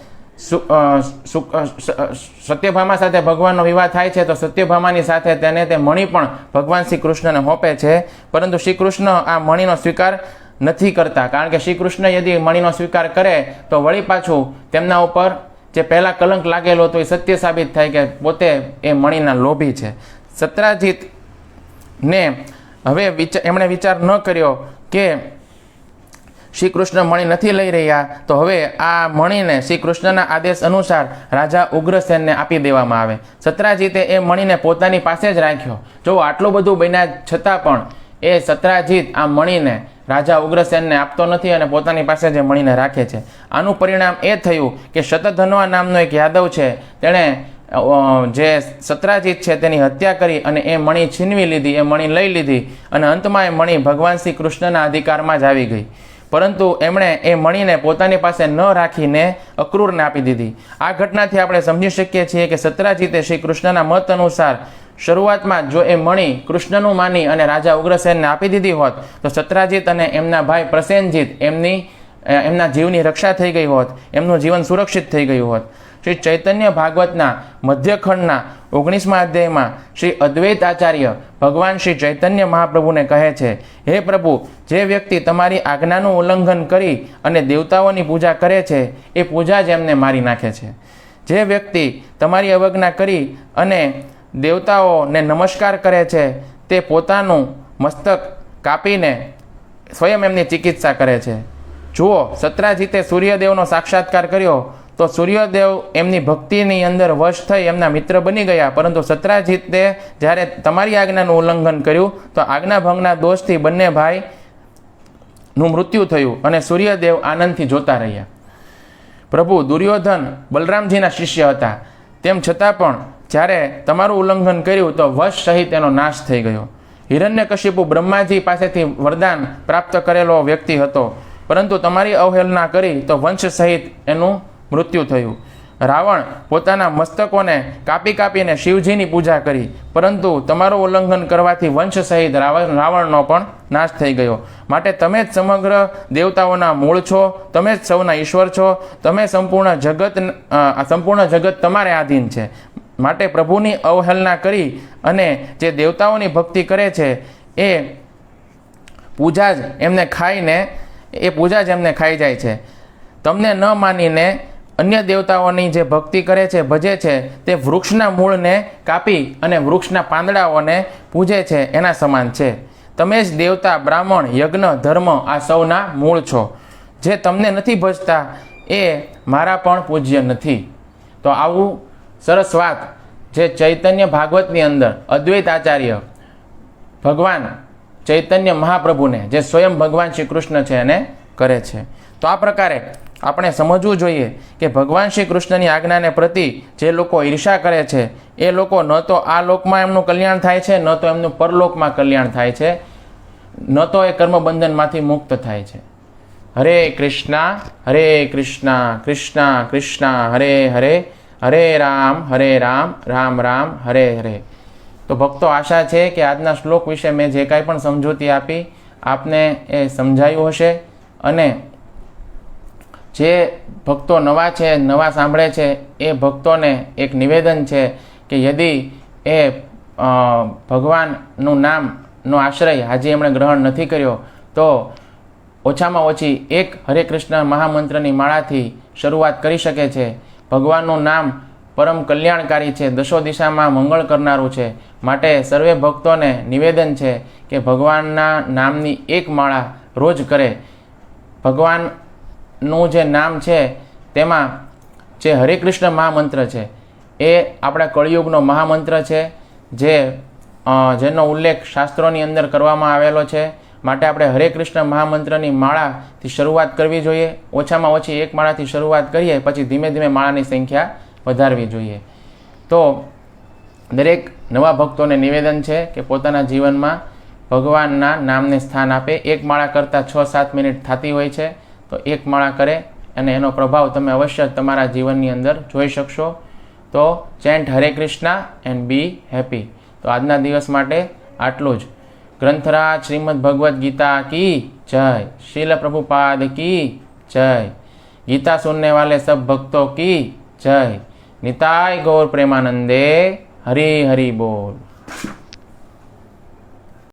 સત્યભામા સાથે ભગવાનનો વિવાહ થાય છે તો સત્યભામાની સાથે તેને તે મણી પણ ભગવાન શ્રી કૃષ્ણને સોંપે છે, પરંતુ શ્રી કૃષ્ણ આ મણીનો સ્વીકાર નથી કરતા. કારણ કે શ્રી કૃષ્ણ યદિ મણીનો સ્વીકાર કરે તો વળી પાછું તેમના ઉપર જે પહેલાં કલંક લાગેલો હતો એ સત્ય સાબિત થાય કે પોતે એ મણીના લોભી છે. સત્રાજીતને હવે એમણે વિચાર ન કર્યો કે શ્રી કૃષ્ણ મણી નથી લઈ રહ્યા, તો હવે આ મણીને શ્રી કૃષ્ણના આદેશ અનુસાર રાજા ઉગ્રસેનને આપી દેવામાં આવે. સત્રાજીતે એ મણીને પોતાની પાસે જ રાખ્યો. જો આટલું બધું બન્યા છતાં પણ એ સત્રાજીત આ મણીને રાજા ઉગ્રસેનને આપતો નથી અને પોતાની પાસે જે મણીને રાખે છે. આનું પરિણામ એ થયું કે શતધન્વા નામનો એક યાદવ છે, તેણે જે સત્રાજીત છે તેની હત્યા કરી અને એ મણી છીનવી લીધી, એ મણી લઈ લીધી અને અંતમાં એ મણી ભગવાન શ્રી કૃષ્ણના અધિકારમાં જ આવી ગઈ. પરંતુ એમણે એ મણીને પોતાની પાસે ન રાખીને અક્રૂરને આપી દીધી. આ ઘટનાથી આપણે સમજી શકીએ છીએ કે સત્રાજીતે શ્રી કૃષ્ણના મત અનુસાર શરૂઆતમાં જો એ મણી કૃષ્ણનું માની અને રાજા ઉગ્રસેનને આપી દીધી હોત તો સત્રાજીત અને એમના ભાઈ પ્રસેનજીત એમના જીવની રક્ષા થઈ ગઈ હોત, એમનું જીવન સુરક્ષિત થઈ ગયું હોત. શ્રી ચૈતન્ય ભાગવતના મધ્યખંડના 19મા અધ્યાયમાં શ્રી અદ્વૈત આચાર્ય ભગવાન શ્રી ચૈતન્ય મહાપ્રભુને કહે છે, હે પ્રભુ, જે વ્યક્તિ તમારી આજ્ઞાનું ઉલ્લંઘન કરી અને દેવતાઓની પૂજા કરે છે એ પૂજા જ એમને મારી નાખે છે. જે વ્યક્તિ તમારી અવજ્ઞા કરી અને દેવતાઓને નમસ્કાર કરે છે તે પોતાનું મસ્તક કાપીને સ્વયં એમની ચિકિત્સા કરે છે. જુઓ, સત્રાજીતે સૂર્યદેવનો સાક્ષાત્કાર કર્યો તો સૂર્યદેવ એમની ભક્તિની અંદર વશ થઈ એમના મિત્ર બની ગયા, પરંતુ સત્રાજીતે જ્યારે તમારી આજ્ઞાનું ઉલ્લંઘન કર્યું તો આજ્ઞાભંગના દોષથી બંને ભાઈનું મૃત્યુ થયું અને સૂર્યદેવ આનંદથી જોતા રહ્યા. પ્રભુ, દુર્યોધન બલરામજીના શિષ્ય હતા, તેમ છતાં પણ જ્યારે તમારું ઉલ્લંઘન કર્યું તો વશ સહિત એનો નાશ થઈ ગયો. હિરણ્યકશિપુ બ્રહ્માજી પાસેથી વરદાન પ્રાપ્ત કરેલો વ્યક્તિ હતો, પરંતુ તમારી અવહેલના કરી તો વંશ સહિત એનું મૃત્યુ થયું. રાવણ પોતાના મસ્તકોને કાપીને શિવજીની પૂજા કરી, પરંતુ તમારું ઉલ્લંઘન કરવાથી વંશ સહિત રાવણનો પણ નાશ થઈ ગયો. માટે તમે જ સમગ્ર દેવતાઓના મૂળ છો, તમે જ સૌના ઈશ્વર છો, સંપૂર્ણ જગત તમારે આધીન છે. માટે પ્રભુની અવહેલના કરી અને જે દેવતાઓની ભક્તિ કરે છે એ પૂજા જ એમને ખાઈ જાય છે. તમને ન માનીને અન્ય દેવતાઓની જે ભક્તિ કરે છે, ભજે છે, તે વૃક્ષના મૂળને કાપી અને વૃક્ષના પાંદડાઓને પૂજે છે એના સમાન છે. તમે જ દેવતા, બ્રાહ્મણ, યજ્ઞ, ધર્મ આ સૌના મૂળ છો. જે તમને નથી ભજતા એ મારા પણ પૂજ્ય નથી. તો આવું સરસ વાત જે ચૈતન્ય ભાગવતની અંદર અદ્વૈત આચાર્ય ભગવાન ચૈતન્ય મહાપ્રભુને, જે સ્વયં ભગવાન શ્રી કૃષ્ણ છે, એને કરે છે. તો આ પ્રકારે આપણે સમજવું જોઈએ કે ભગવાન શ્રી કૃષ્ણની આજ્ઞાને પ્રતિ જે લોકો ઈર્ષા કરે છે એ લોકો ન તો આ લોકમાં એમનું કલ્યાણ થાય છે, ન તો એમનું પરલોકમાં કલ્યાણ થાય છે, ન તો એ કર્મબંધનમાંથી મુક્ત થાય છે. હરે કૃષ્ણ કૃષ્ણ કૃષ્ણ હરે હરે, હરે રામ રામ રામ હરે હરે. તો ભક્તો, આશા છે કે આજના શ્લોક વિશે મેં જે કાંઈ પણ સમજૂતી આપી આપને એ સમજાયું હશે. અને જે ભક્તો નવા છે, નવા સાંભળે છે, એ ભક્તોને એક નિવેદન છે કે યદિ એ ભગવાનનું નામનો આશ્રય આજે એમણે ગ્રહણ નથી કર્યો તો ઓછામાં ઓછી એક હરે કૃષ્ણ મહામંત્રની માળાથી શરૂઆત કરી શકે છે. ભગવાનનું નામ પરમ કલ્યાણકારી છે, દશો દિશામાં મંગળ કરનારું છે. માટે સર્વે ભક્તોને નિવેદન છે કે ભગવાનના નામની એક માળા રોજ કરે. ભગવાનનું જે નામ છે તેમાં જે હરે કૃષ્ણ મહામંત્ર છે એ આપણા કળિયુગનો મહામંત્ર છે, જેનો ઉલ્લેખ શાસ્ત્રોની અંદર કરવામાં આવેલો છે. માટે આપણે હરે કૃષ્ણ મહામંત્રની માળાથી શરૂઆત કરવી જોઈએ. ઓછામાં ઓછી એક માળાથી શરૂઆત કરીએ, પછી ધીમે ધીમે માળાની સંખ્યા વધારવી જોઈએ. તો દરેક નવા ભક્તોને નિવેદન છે કે પોતાના જીવનમાં ભગવાનના નામને સ્થાન આપે. એક માળા કરતાં 6-7 મિનિટ થતી હોય છે, તો એક માળા કરે અને એનો પ્રભાવ તમે અવશ્ય તમારા જીવનની અંદર જોઈ શકશો. તો ચેન્ટ હરે કૃષ્ણ એન્ડ બી હેપી. તો આજના દિવસ માટે આટલું જ. ગ્રંથરાજ શ્રીમદ ભગવદ્ ગીતા की जय, श्रील प्रभुपाद की जय, गीता सुनने वाले सब भक्तों की जय. निताय गौर प्रेमानंदे. हरि हरि बोल.